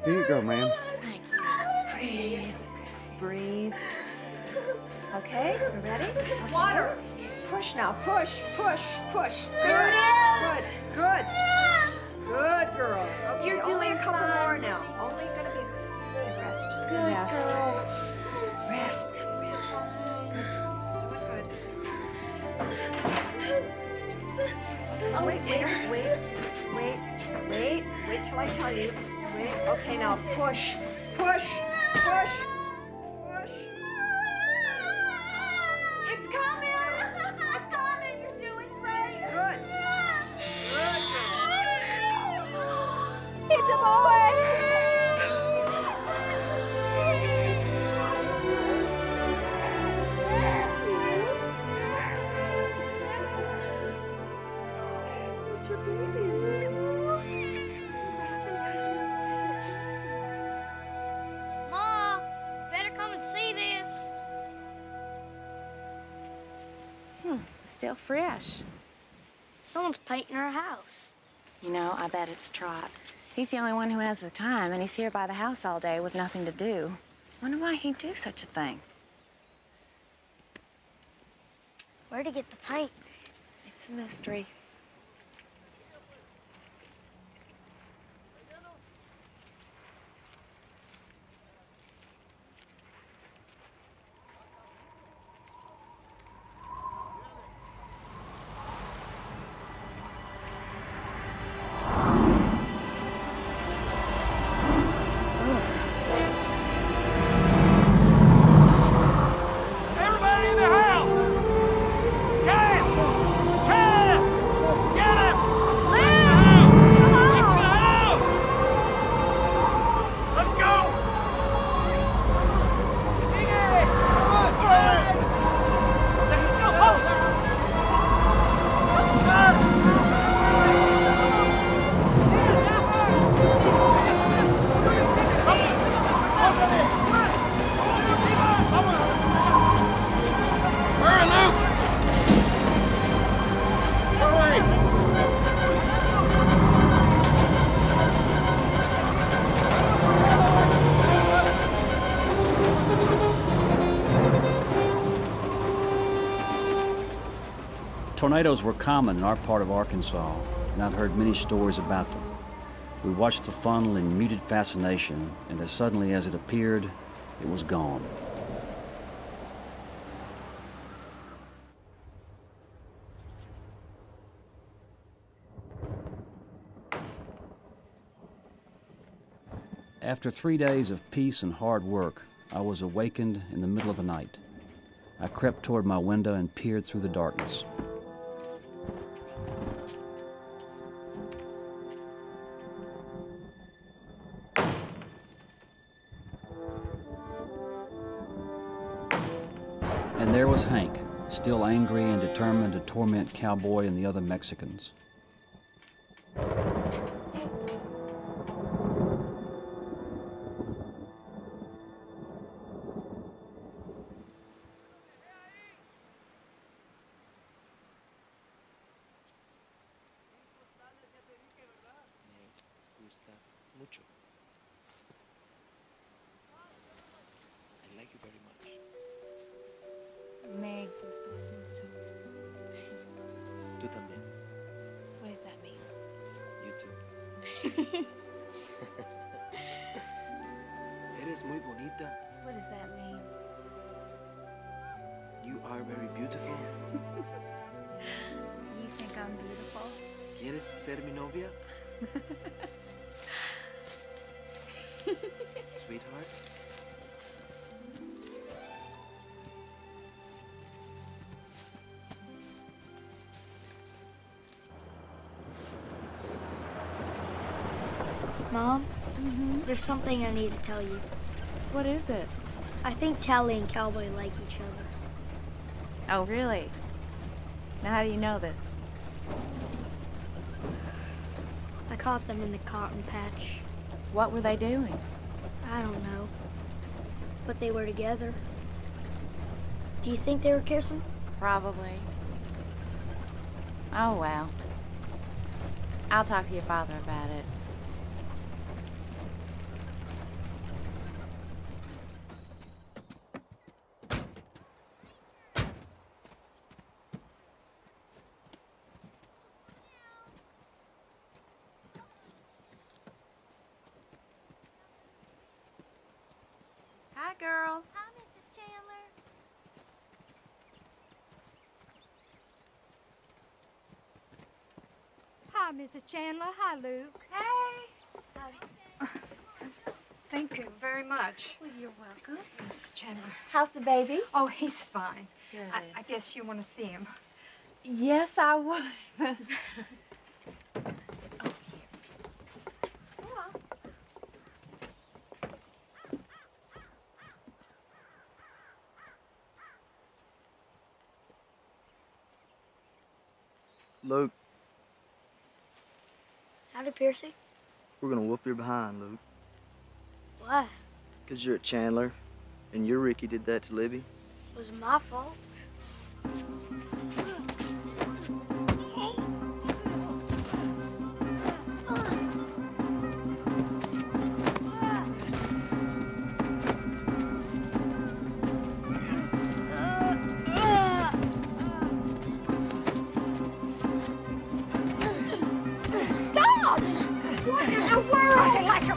Here you go, ma'am. Thank you. Breathe. Breathe. Okay, you ready? Water. Push now. Push, push, push. There it is. Good. Good girl. Okay, You're only doing a couple fine. more now. Only gonna be good. Rest. Good Rest. girl. Rest. Rest. Good. Oh, wait till I tell you. Wait. Okay, now push, push, push. It's coming! It's coming! You're doing great! Good. It's a boy! It's your baby. Ma, better come and see this. Still fresh. So one's painting our house. You know, I bet it's Trot. He's the only one who has the time, and he's here by the house all day with nothing to do. Wonder why he'd do such a thing. Where'd he get the paint? It's a mystery. Everybody in the house! Get him! Get him! Get him! Into the house! Let's go! Let's go home! Hurry, Luke! Hurry! Tornadoes were common in our part of Arkansas, and I'd heard many stories about them. We watched the funnel in muted fascination, and as suddenly as it appeared, it was gone. After 3 days of peace and hard work, I was awakened in the middle of the night. I crept toward my window and peered through the darkness. And there was Hank, still angry and determined to torment Cowboy and the other Mexicans. Mucho. I like you very much. Me gustas mucho. Tú también. What does that mean? You too. Eres muy bonita. What does that mean? You are very beautiful. You think I'm beautiful? ¿Quieres ser mi novia? Sweetheart? Mom, there's something I need to tell you. What is it? I think Tally and Cowboy like each other. Oh, really? Now, how do you know this? I caught them in the cotton patch. What were they doing? I don't know. But they were together. Do you think they were kissing? Probably. Oh, well. I'll talk to your father about it. Hi, girls. Hi, Mrs. Chandler. Hi, Mrs. Chandler. Hi, Luke. Hey. Thank you very much. Well, you're welcome. Mrs. Chandler. How's the baby? Oh, he's fine. Good. I guess you want to see him. Yes, I would. Luke, Howdy, Piercy. we're gonna whoop your behind, Luke. Why? 'Cause you're a Chandler, and your Ricky did that to Libby. It was my fault. the world? I said, let your...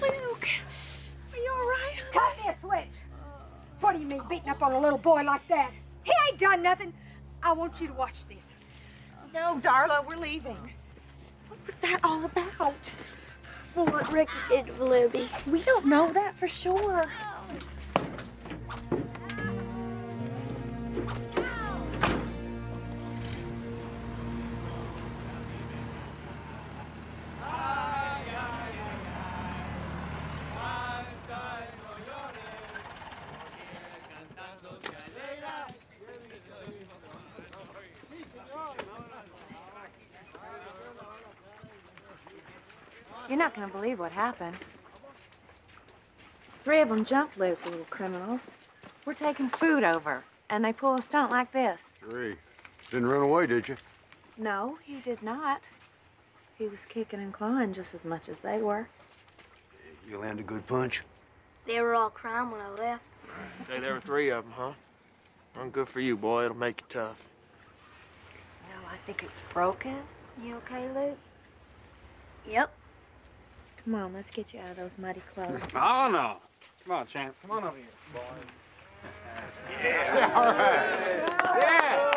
Luke, are you all right? Cut me a switch. What do you mean beating up on a little boy like that? He ain't done nothing. I want you to watch this. No, Darla, we're leaving. What was that all about? What Ricky did to Libby. We don't know that for sure. You're not going to believe what happened. 3 of them jumped Luke, the little criminals. We're taking food over, and they pull a stunt like this. 3. Didn't run away, did you? No, he did not. He was kicking and clawing just as much as they were. You land a good punch? They were all crying when I left. Say there were 3 of them, huh? Well, good for you, boy. It'll make you tough. No, I think it's broken. You okay, Luke? Yep. Come on, let's get you out of those muddy clothes. Oh, no. Come on, champ. Come on over here, boy. Yeah, all right. Yeah.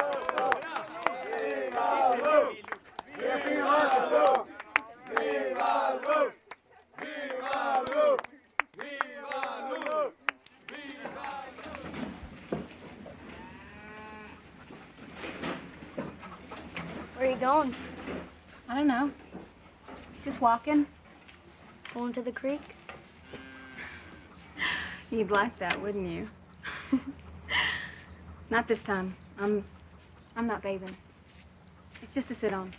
Where are you going? I don't know. Just walking. Going to the creek? You'd like that, wouldn't you? Not this time. I'm not bathing. It's just to sit on.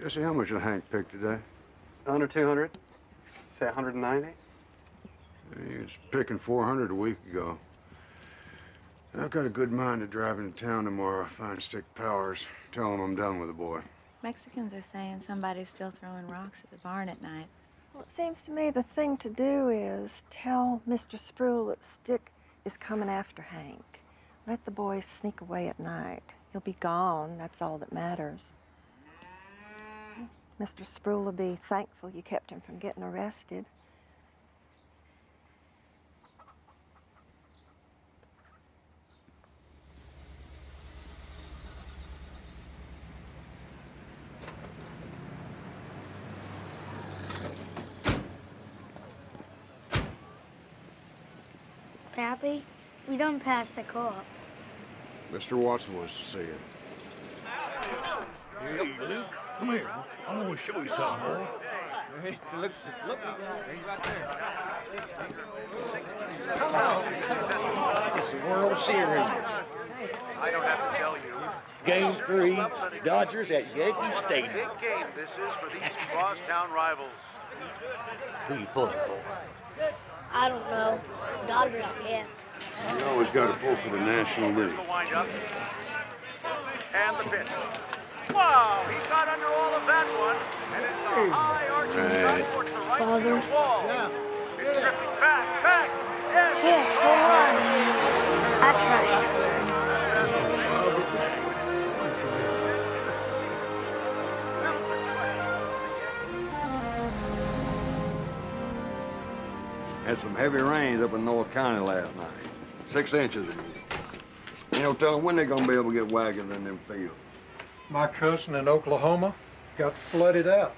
Jesse, how much did Hank pick today? Under 200. Say 190. He was picking 400 a week ago. I've got a good mind to drive into town tomorrow, find Stick Powers, tell him I'm done with the boy. Mexicans are saying somebody's still throwing rocks at the barn at night. Well, it seems to me the thing to do is tell Mr. Spruill that Stick is coming after Hank. Let the boy sneak away at night. He'll be gone. That's all that matters. Mr. Spruill will be thankful you kept him from getting arrested. Pappy, we done passed the co-op. Mr. Watson wants to see you. Hey, Luke, come here. I'm gonna show you something, boy. Hey, look, he's right there. It's the World Series. I don't have to tell you. Game 3, Dodgers at Yankee Stadium. Big game this is for these crosstown rivals. Who you pulling for? I don't know. Dodgers, I guess. You always got to pull for the National League. The windup. And the pitch. Wow, he got under all of that one. And it's a high arching shot towards the right field wall. It's drifting back. Yes, hold on. That's right. Had some heavy rains up in North County last night. 6 inches. Ain't no telling when they're gonna be able to get wagons in them fields. My cousin in Oklahoma got flooded out.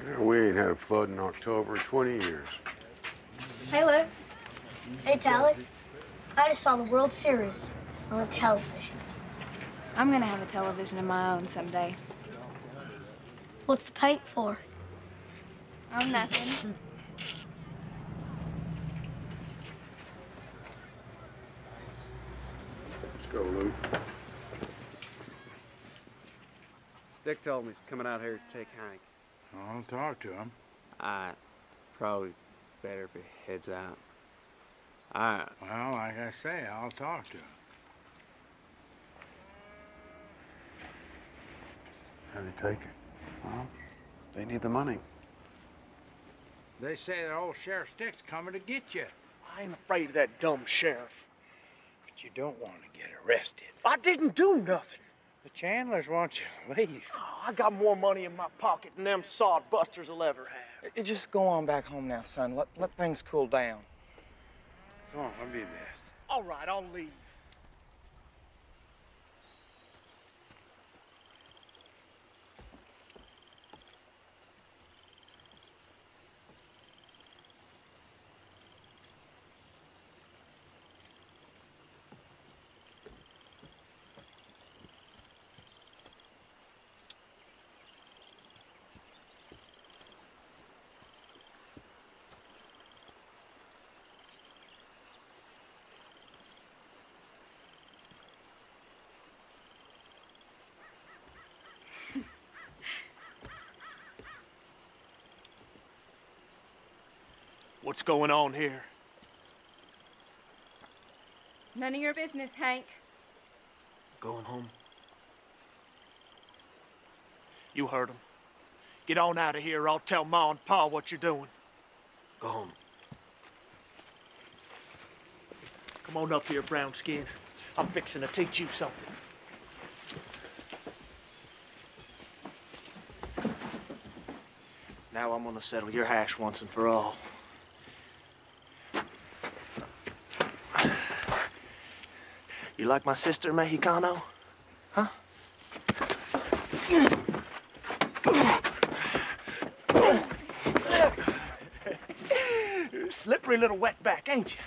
Yeah, we ain't had a flood in October in 20 years. Hey, Luke. Hey, Tally. I just saw the World Series on television. I'm gonna have a television of my own someday. What's the paint for? Oh, nothing. Let's go, Luke. Stick told me he's coming out here to take Hank. I'll talk to him. Probably better if he heads out. Well, like I say, I'll talk to him. How'd he take it? Well, they need the money. They say that old Sheriff Stick's coming to get you. I ain't afraid of that dumb sheriff. But you don't want to get arrested. I didn't do nothing. The Chandlers want you to leave. Oh, I got more money in my pocket than them sod busters will ever have. Just go on back home now, son. Let things cool down. Come on, I'll be best. All right, I'll leave. What's going on here? None of your business, Hank. Going home. You heard him. Get on out of here or I'll tell Ma and Pa what you're doing. Go home. Come on up here, brown skin. I'm fixing to teach you something. Now I'm gonna settle your hash once and for all. You like my sister, Mexicano? Huh? Slippery little wetback, ain't you?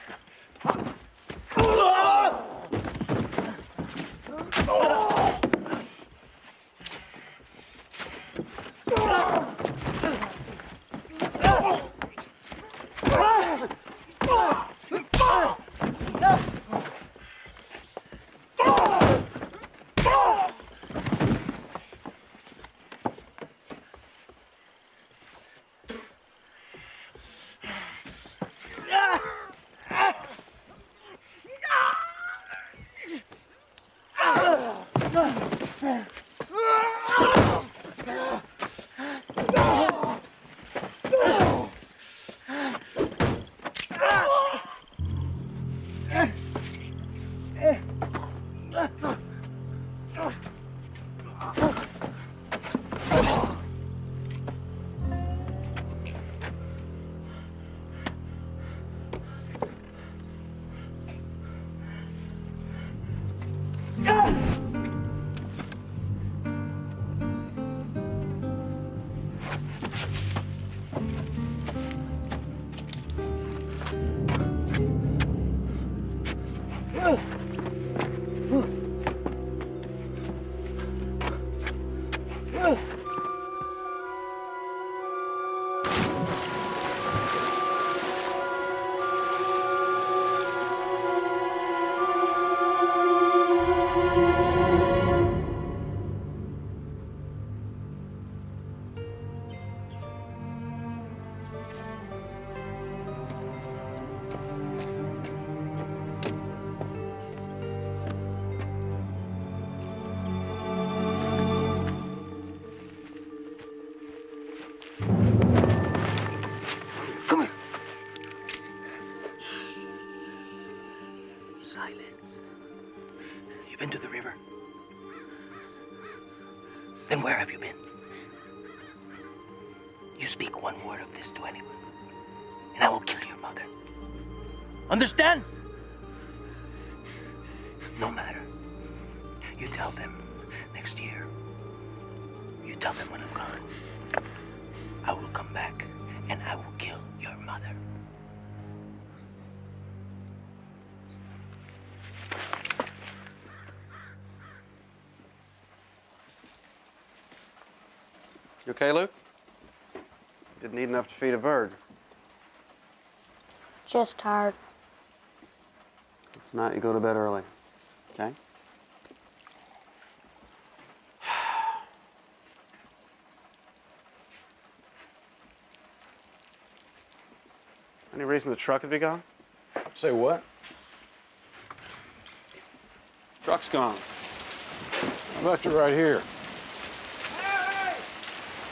You been to the river? Then where have you been? You speak one word of this to anyone, and I will kill your mother. Understand? No matter. You tell them next year. You tell them when I'm gone. I will come back, and I will kill your mother. You okay, Luke? Didn't eat enough to feed a bird. Just tired. Tonight you go to bed early, okay? Any reason the truck would be gone? Say what? Truck's gone. I left it right here.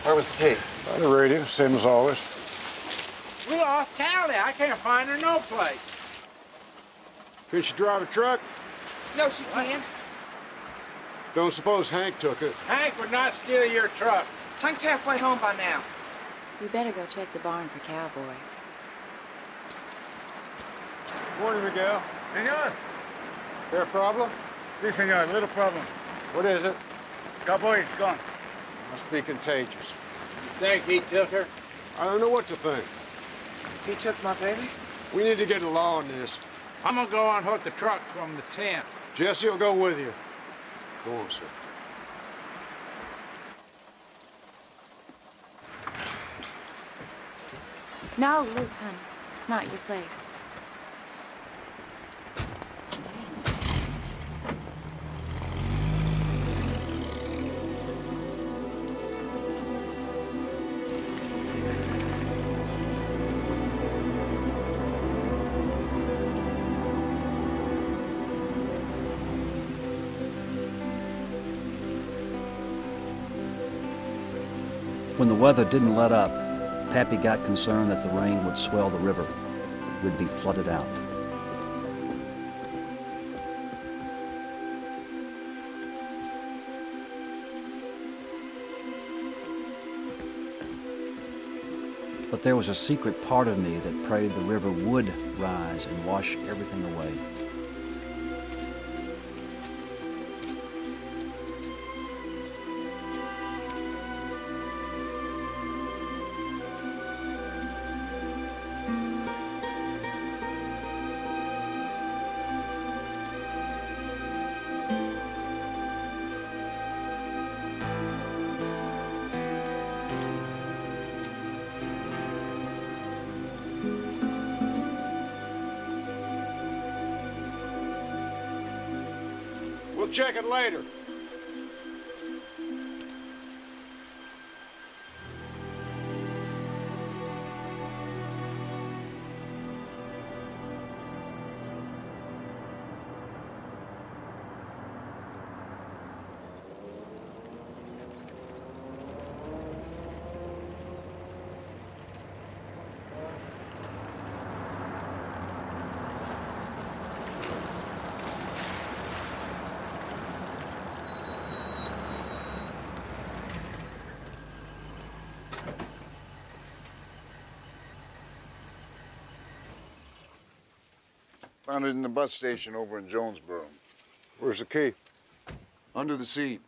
Where was the key? By the radio, same as always. We lost Tally. I can't find her no place. Can she drive a truck? No, she can't. Don't suppose Hank took it. Hank would not steal your truck. Hank's halfway home by now. We better go check the barn for Cowboy. Morning, Miguel. Senor. There a problem? Si, senor. Little problem. What is it? Cowboy is gone. Must be contagious. You think he took her? I don't know what to think. He took my baby? We need to get a law on this. I'm gonna go unhook the truck from the tent. Jesse will go with you. Go on, sir. No, Luke, honey. It's not your place. When the weather didn't let up, Pappy got concerned that the rain would swell the river. We'd be flooded out. But there was a secret part of me that prayed the river would rise and wash everything away. We'll check it later. Found it in the bus station over in Jonesboro. Where's the key? Under the seat.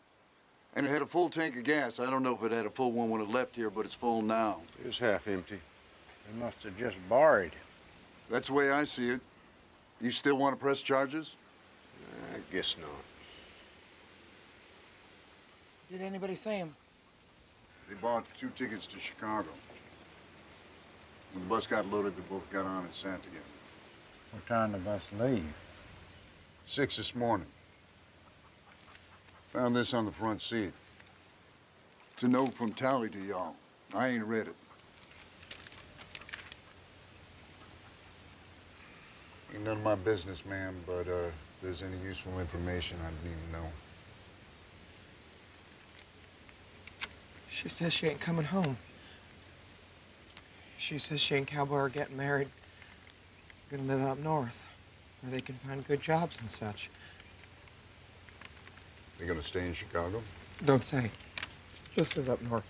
And it had a full tank of gas. I don't know if it had a full one when it left here, but it's full now. It's half empty. They must have just borrowed. That's the way I see it. You still want to press charges? I guess not. Did anybody see him? They bought 2 tickets to Chicago. When the bus got loaded, they both got on and sat together. What time did the bus leave? 6 this morning. Found this on the front seat. It's a note from Tally to y'all. I ain't read it. Ain't none of my business, ma'am, but if there's any useful information, I'd need to know. She says she ain't coming home. She says she and Cowboy are getting married. Gonna live up north, where they can find good jobs and such. They gonna stay in Chicago? Don't say. Just says up north.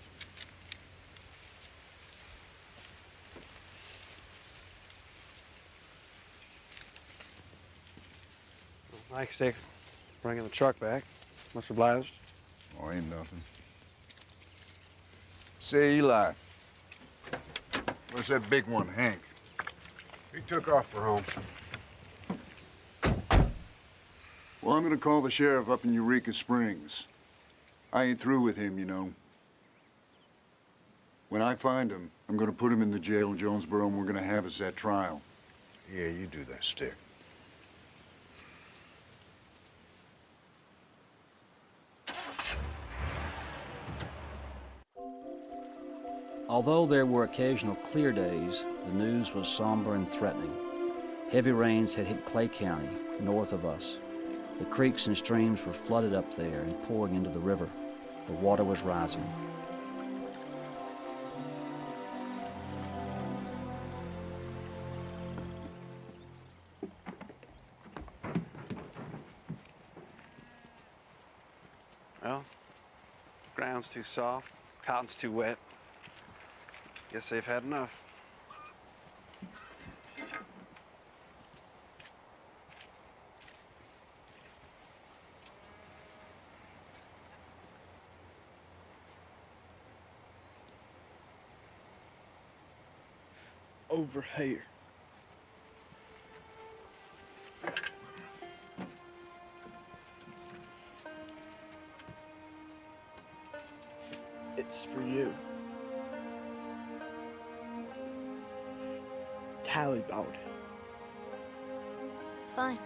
Thanks, Dick. Bringing the truck back. Much obliged. Oh, ain't nothing. Say, Eli. Where's that big one, Hank? He took off for home. Well, I'm gonna call the sheriff up in Eureka Springs. I ain't through with him, you know. When I find him, I'm gonna put him in the jail in Jonesboro, and we're gonna have us that trial. Yeah, you do that, Stick. Although there were occasional clear days, the news was somber and threatening. Heavy rains had hit Clay County, north of us. The creeks and streams were flooded up there and pouring into the river. The water was rising. Well, ground's too soft, cotton's too wet. Guess they've had enough. Over here. It's for you. Tally bought it. Thanks.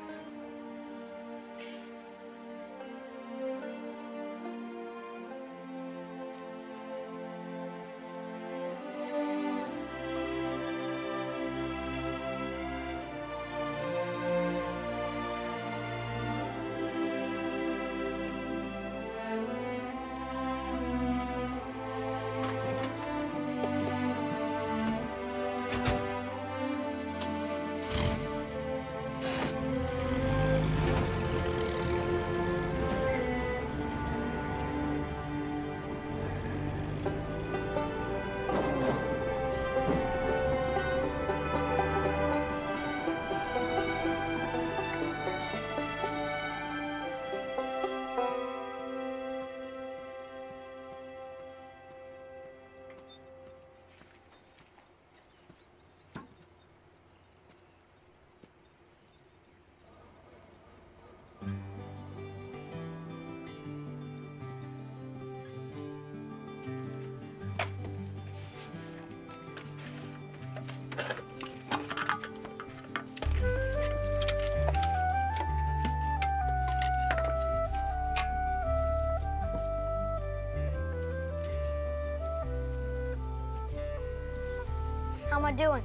How am I doing?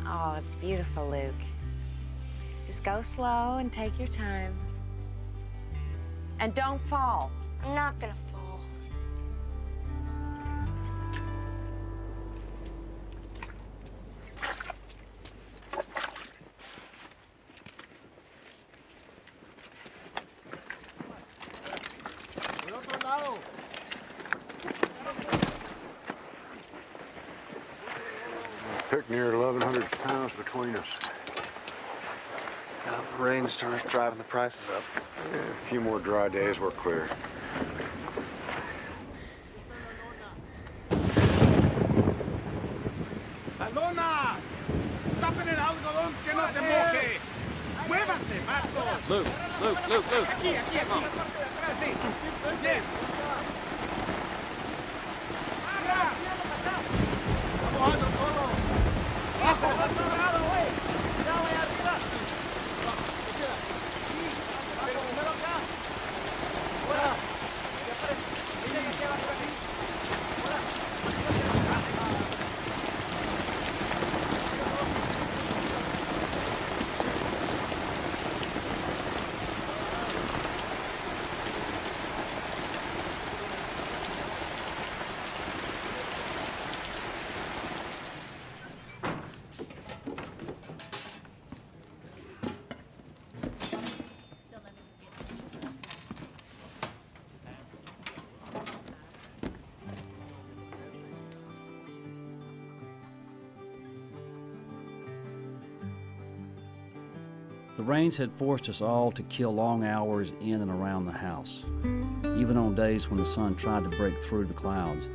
Oh, it's beautiful, Luke. Just go slow and take your time. And don't fall. I'm not gonna fall. Pick near 1,100 pounds between us. Now the rain starts driving the prices up. Yeah, a few more dry days, we're clear. ¡La lona! ¡Tapen el algodón que no se moje! ¡Muévanse, matos! Luke. Aquí. Sí. Bien. ¡Está mojando todo! ¡Abajo! ¡Cuidado, güey! ¡Cuidado ahí arriba! Pero primero acá. ¡Fuera! Dice que va por aquí. The rains had forced us all to kill long hours in and around the house. Even on days when the sun tried to break through the clouds,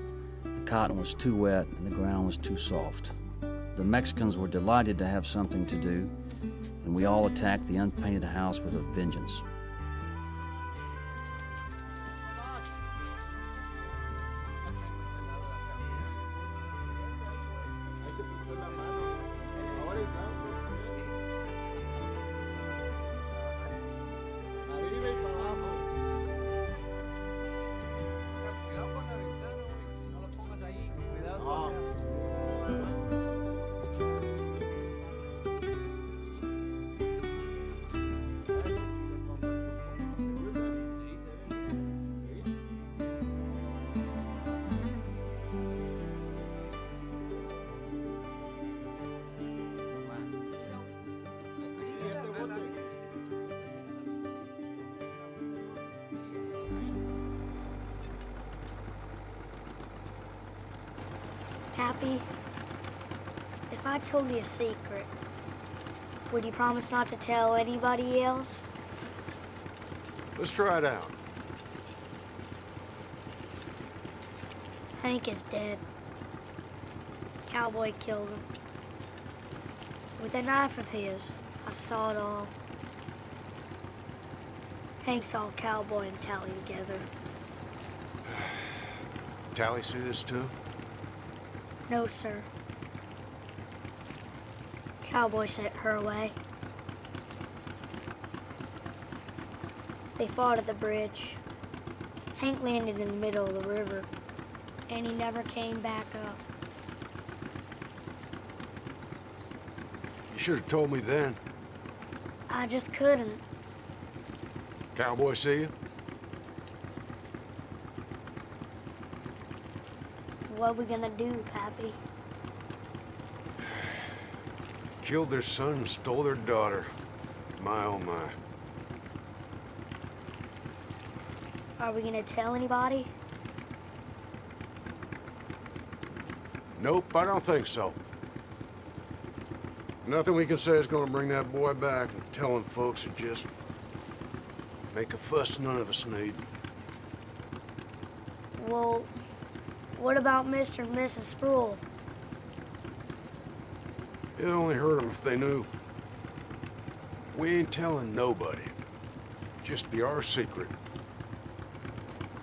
the cotton was too wet and the ground was too soft. The Mexicans were delighted to have something to do, and we all attacked the unpainted house with a vengeance. Pappy, if I told you a secret, would you promise not to tell anybody else? Let's try it out. Hank is dead. Cowboy killed him. With a knife of his, I saw it all. Hank saw Cowboy and Tally together. Tally see this too? No, sir. Cowboy sent her away. They fought at the bridge. Hank landed in the middle of the river, and he never came back up. You should have told me then. I just couldn't. Cowboy see you? What are we gonna do, Pappy? Killed their son and stole their daughter. My, oh my. Are we gonna tell anybody? Nope, I don't think so. Nothing we can say is gonna bring that boy back, and telling folks would just make a fuss none of us need. Well, what about Mr. and Mrs. Sproul? It only hurt them if they knew. We ain't telling nobody. Just be our secret.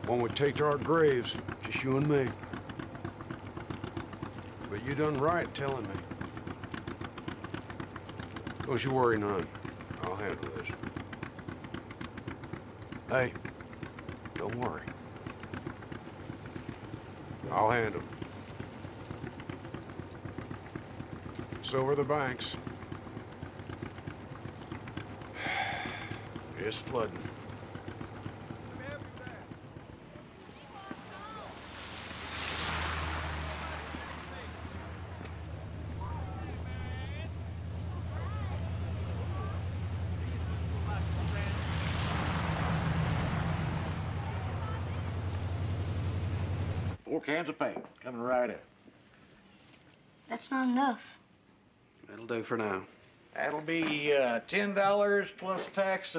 One we take to our graves, just you and me. But you done right telling me. Don't you worry none. I'll handle this. Hey, don't worry. I'll handle it. So are the banks. It's flooding. Four cans of paint, coming right in. That's not enough. That'll do for now. That'll be $10 plus tax,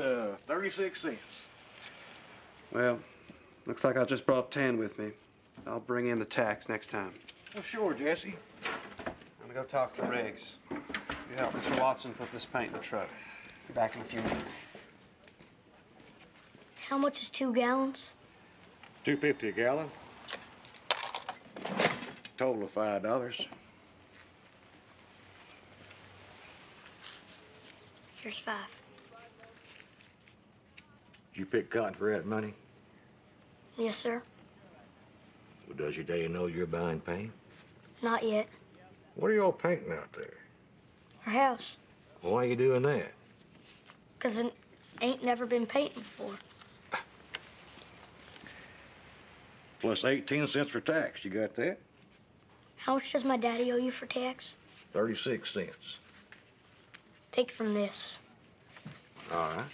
36 cents. Well, looks like I just brought 10 with me. I'll bring in the tax next time. Well, sure, Jesse. I'm gonna go talk to Riggs. You help Mr. Watson put this paint in the truck. Be back in a few minutes. How much is 2 gallons? $2.50 a gallon. Total of $5. Here's 5. Did you pick cotton for that money? Yes, sir. Well, does your daddy know you're buying paint? Not yet. What are y'all painting out there? Our house. Well, why are you doing that? 'Cause it ain't never been painted before. Plus 18 cents for tax. You got that? How much does my daddy owe you for tax? 36 cents. Take from this. All right.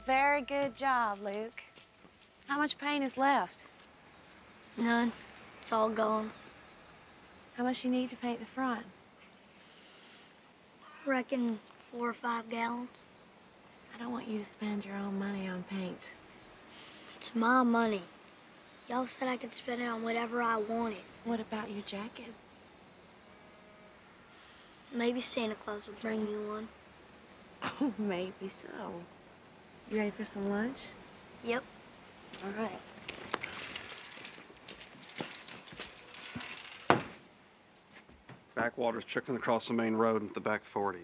Very good job, Luke. How much paint is left? None. It's all gone. How much you need to paint the front? Reckon 4 or 5 gallons. I don't want you to spend your own money on paint. It's my money. Y'all said I could spend it on whatever I wanted. What about your jacket? Maybe Santa Claus will bring me one. Oh, maybe so. You ready for some lunch? Yep. All right. Backwater's trickling across the main road into the back 40.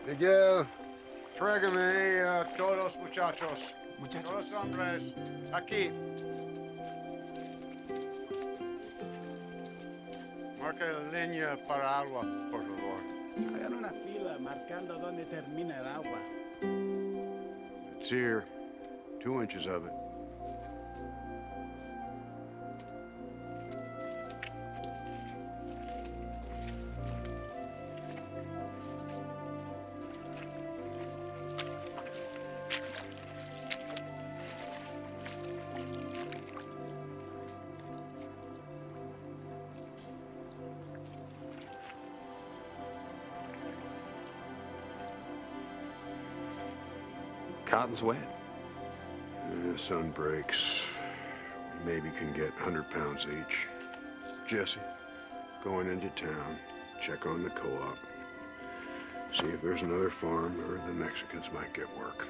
Miguel, tráigame todos muchachos. Todos hombres. Aquí. Marca la línea para agua, por favor. Hagan una fila marcando dónde termina el agua. It's here. 2 inches of it. Cotton's wet. The sun breaks. Maybe can get 100 pounds each. Jesse, going into town, check on the co-op. See if there's another farm or the Mexicans might get work.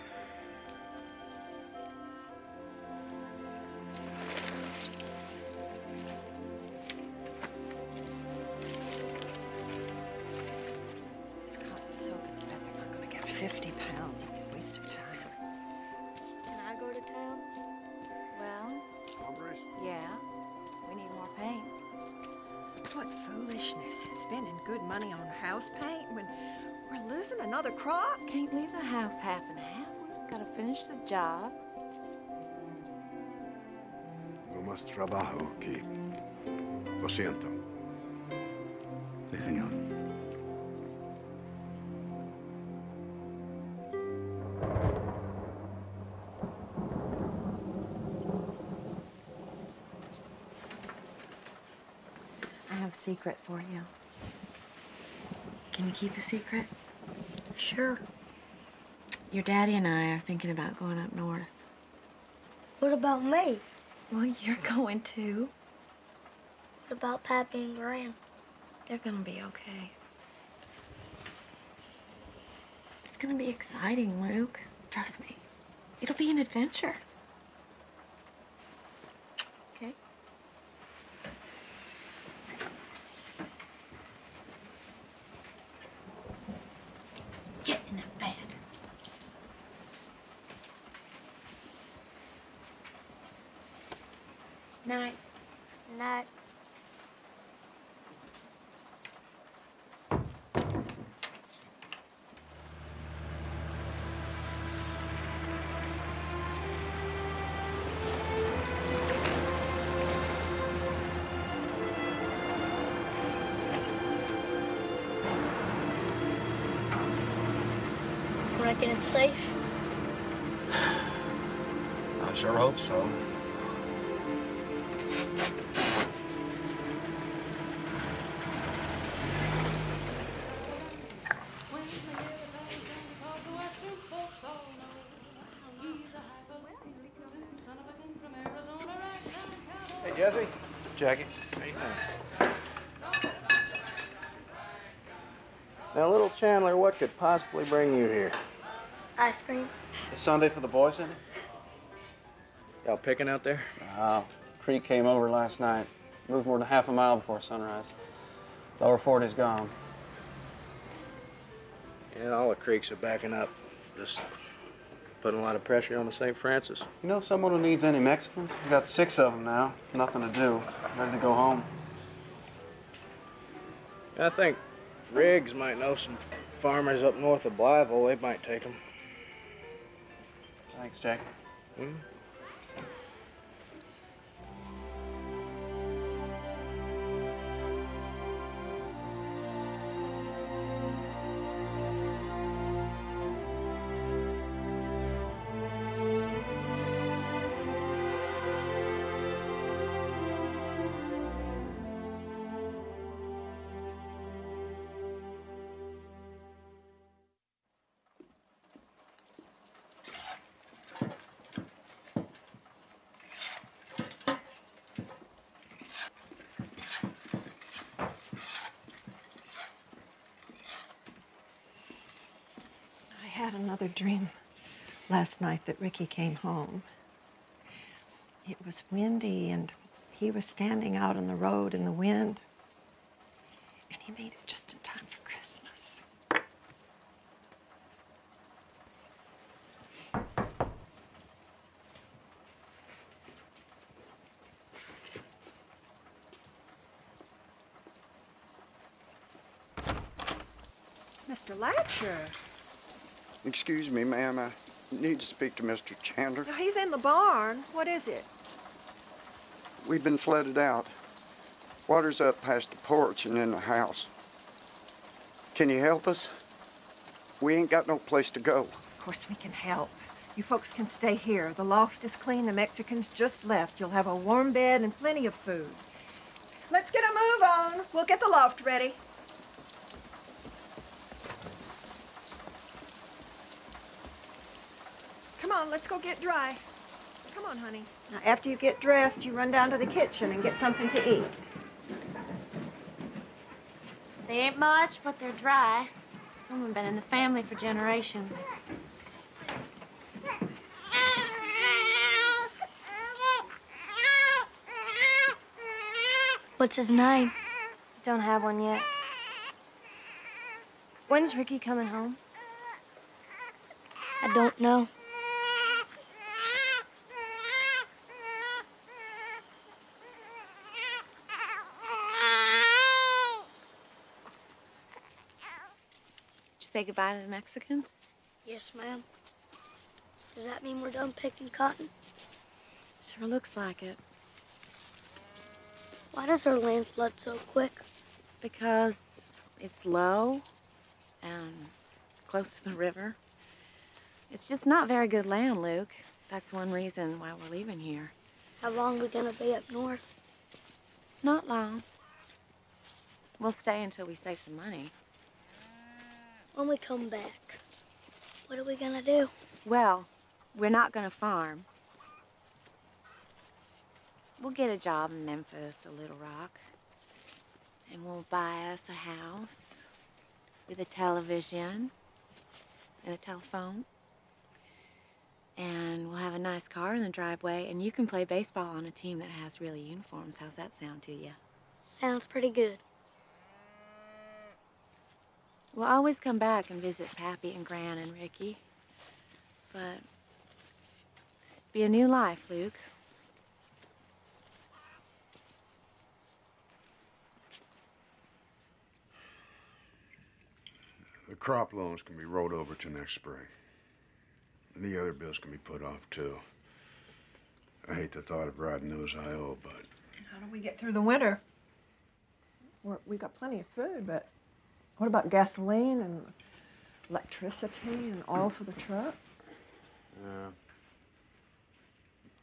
This cotton's so good that they're not going to get 50 pounds. It's a waste of time. Can I go to town? Well, Hombres? yeah. We need more paint. What foolishness. Spending good money on house paint when we're losing another crop. Can't leave the house half and half. We've got to finish the job. No más trabajo aquí. Lo siento. Sí, señor. I have a secret for you. Can you keep a secret? Sure. Your daddy and I are thinking about going up north. What about me? Well, you're going too. What about Pappy and Gran? They're gonna be okay. It's gonna be exciting, Luke. Trust me. It'll be an adventure. Okay? Get in that bed. Night. Night. Reckon it's safe? I sure hope so. Hey, Jesse. Jackie. How you doing? Now, little Chandler, what could possibly bring you here? Ice cream. It's Sunday for the boys, isn't it? Y'all picking out there? Creek came over last night. Moved more than half a mile before sunrise. Lower 40's gone. Yeah, all the creeks are backing up. Just putting a lot of pressure on the St. Francis. You know someone who needs any Mexicans? We got 6 of them now. Nothing to do. Ready to go home. I think Riggs might know some farmers up north of Blytheville. They might take them. Thanks, Jackie. I had another dream last night that Ricky came home. It was windy and he was standing out on the road in the wind. And he made it just in time for Christmas. Mr. Latcher. Excuse me, ma'am. I need to speak to Mr. Chandler. No, he's in the barn. What is it? We've been flooded out. Water's up past the porch and in the house. Can you help us? We ain't got no place to go. Of course we can help. You folks can stay here. The loft is clean. The Mexicans just left. You'll have a warm bed and plenty of food. Let's get a move on. We'll get the loft ready. Come on, let's go get dry. Come on, honey. Now, after you get dressed, you run down to the kitchen and get something to eat. They ain't much, but they're dry. Someone been in the family for generations. What's his name? Don't have one yet. When's Ricky coming home? I don't know. Did you say goodbye to the Mexicans? Yes, ma'am. Does that mean we're done picking cotton? Sure looks like it. Why does our land flood so quick? Because it's low and close to the river. It's just not very good land, Luke. That's one reason why we're leaving here. How long are we gonna be up north? Not long. We'll stay until we save some money. When we come back, what are we gonna do? Well, we're not gonna farm. We'll get a job in Memphis or Little Rock. And we'll buy us a house with a television and a telephone. And we'll have a nice car in the driveway, and you can play baseball on a team that has real uniforms. How's that sound to you? Sounds pretty good. We'll always come back and visit Pappy and Gran and Ricky. But be a new life, Luke. The crop loans can be rolled over to next spring. And the other bills can be put off, too. I hate the thought of riding those I owe, but... How do we get through the winter? We got plenty of food, but what about gasoline and electricity and oil for the truck? Yeah.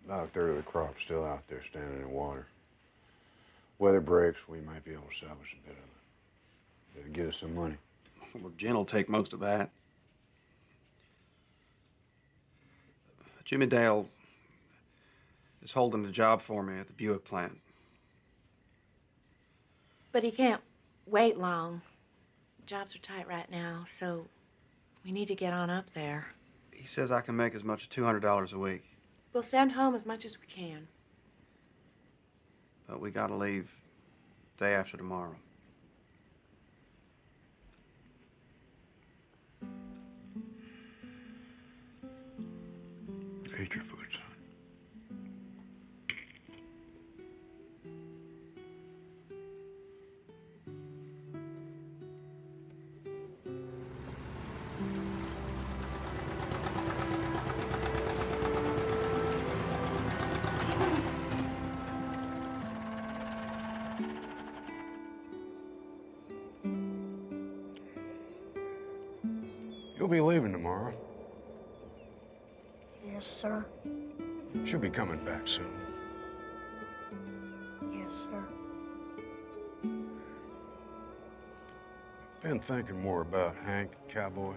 About a third of the crop's still out there standing in water. Weather breaks, we might be able to salvage a bit of it. It'll get us some money. Well, Jen will take most of that. Jimmy Dale is holding a job for me at the Buick plant. But he can't wait long. Jobs are tight right now, so we need to get on up there. He says I can make as much as $200 a week. We'll send home as much as we can. But we gotta leave day after tomorrow. Eat your food, son. You'll be leaving tomorrow. Yes, sir. She'll be coming back soon. Yes, sir. Been thinking more about Hank, cowboy.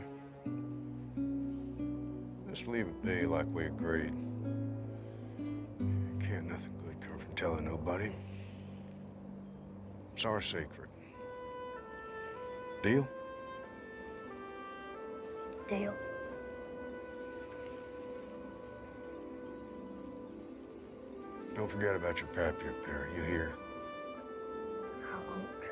Just leave it be like we agreed. Can't nothing good come from telling nobody. It's our secret. Deal? Deal. Don't forget about your pappy up there, you hear? I won't.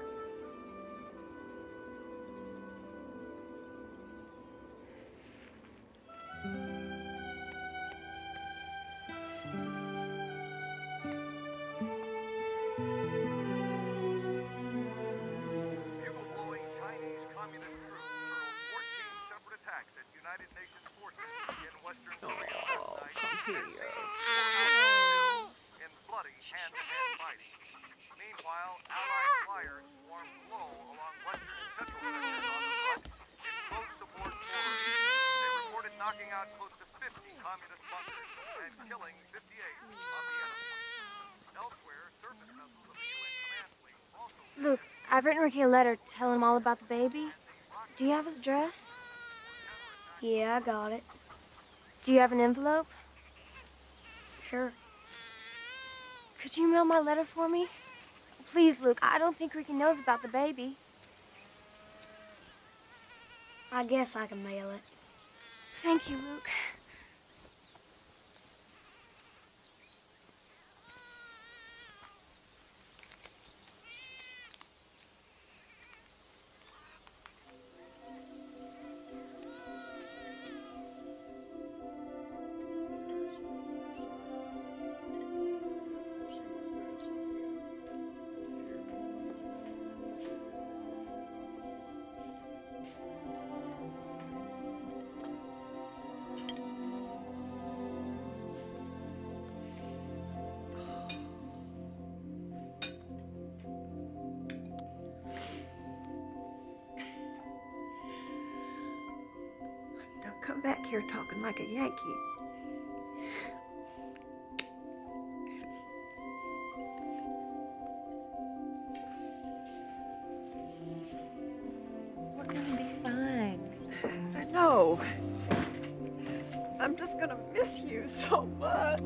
Oh, come here. In bloody hand-to-hand fighting. Meanwhile, Allied flyers swarmed low along western and central sectors on the front in close support forward. They reported knocking out close to 50 communist bunkers and killing 58 on the enemy. Elsewhere, surface vessels of the UN command fleet also... Luke, I've written Ricky a letter telling him all about the baby. Do you have his address? Yeah, I got it. Do you have an envelope? Sure. Could you mail my letter for me? Please, Luke, I don't think Ricky knows about the baby. I guess I can mail it. Thank you, Luke. Don't come back here talking like a Yankee. We're gonna be fine. I know. I'm just gonna miss you so much.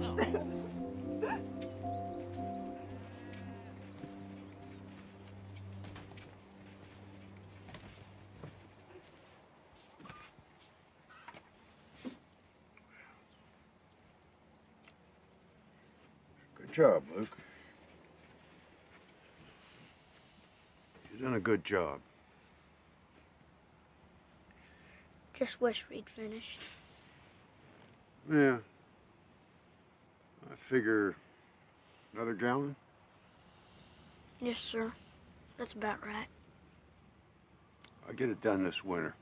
Good job, Luke. You've done a good job. Just wish we'd finished. Yeah. I figure another gallon? Yes, sir. That's about right. I'll get it done this winter.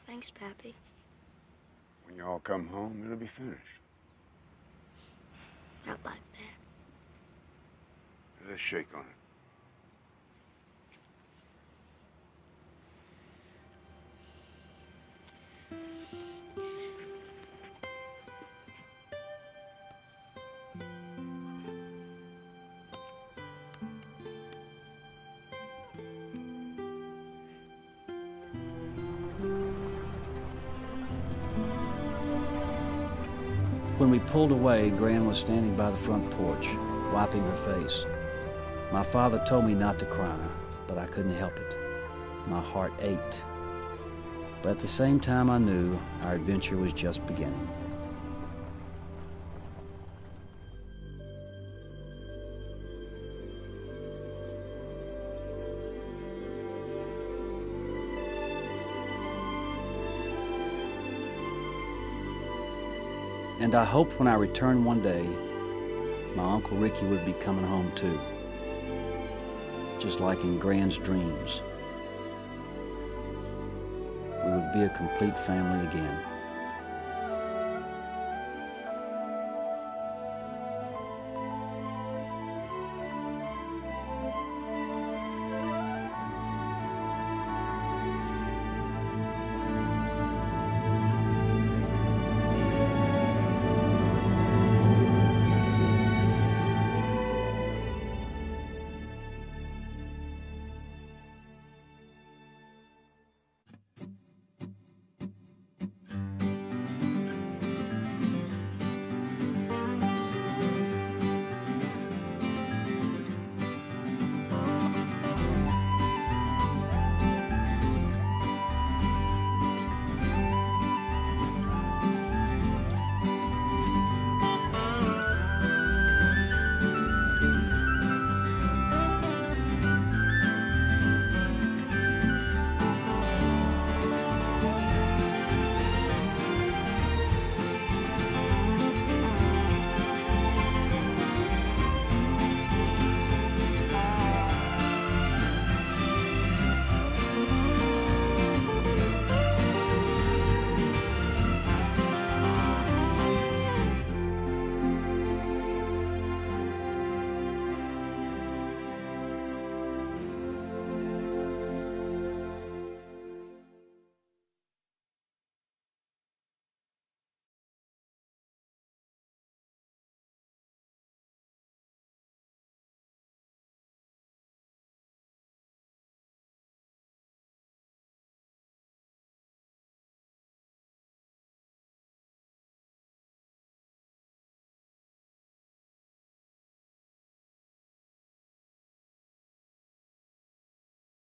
Thanks, Pappy. When you all come home, it'll be finished. Not like that. Let's shake on it. When we pulled away, Gran was standing by the front porch, wiping her face. My father told me not to cry, but I couldn't help it. My heart ached. But at the same time, I knew our adventure was just beginning. And I hoped when I returned one day, my Uncle Ricky would be coming home too. Just like in Gran's dreams. We would be a complete family again.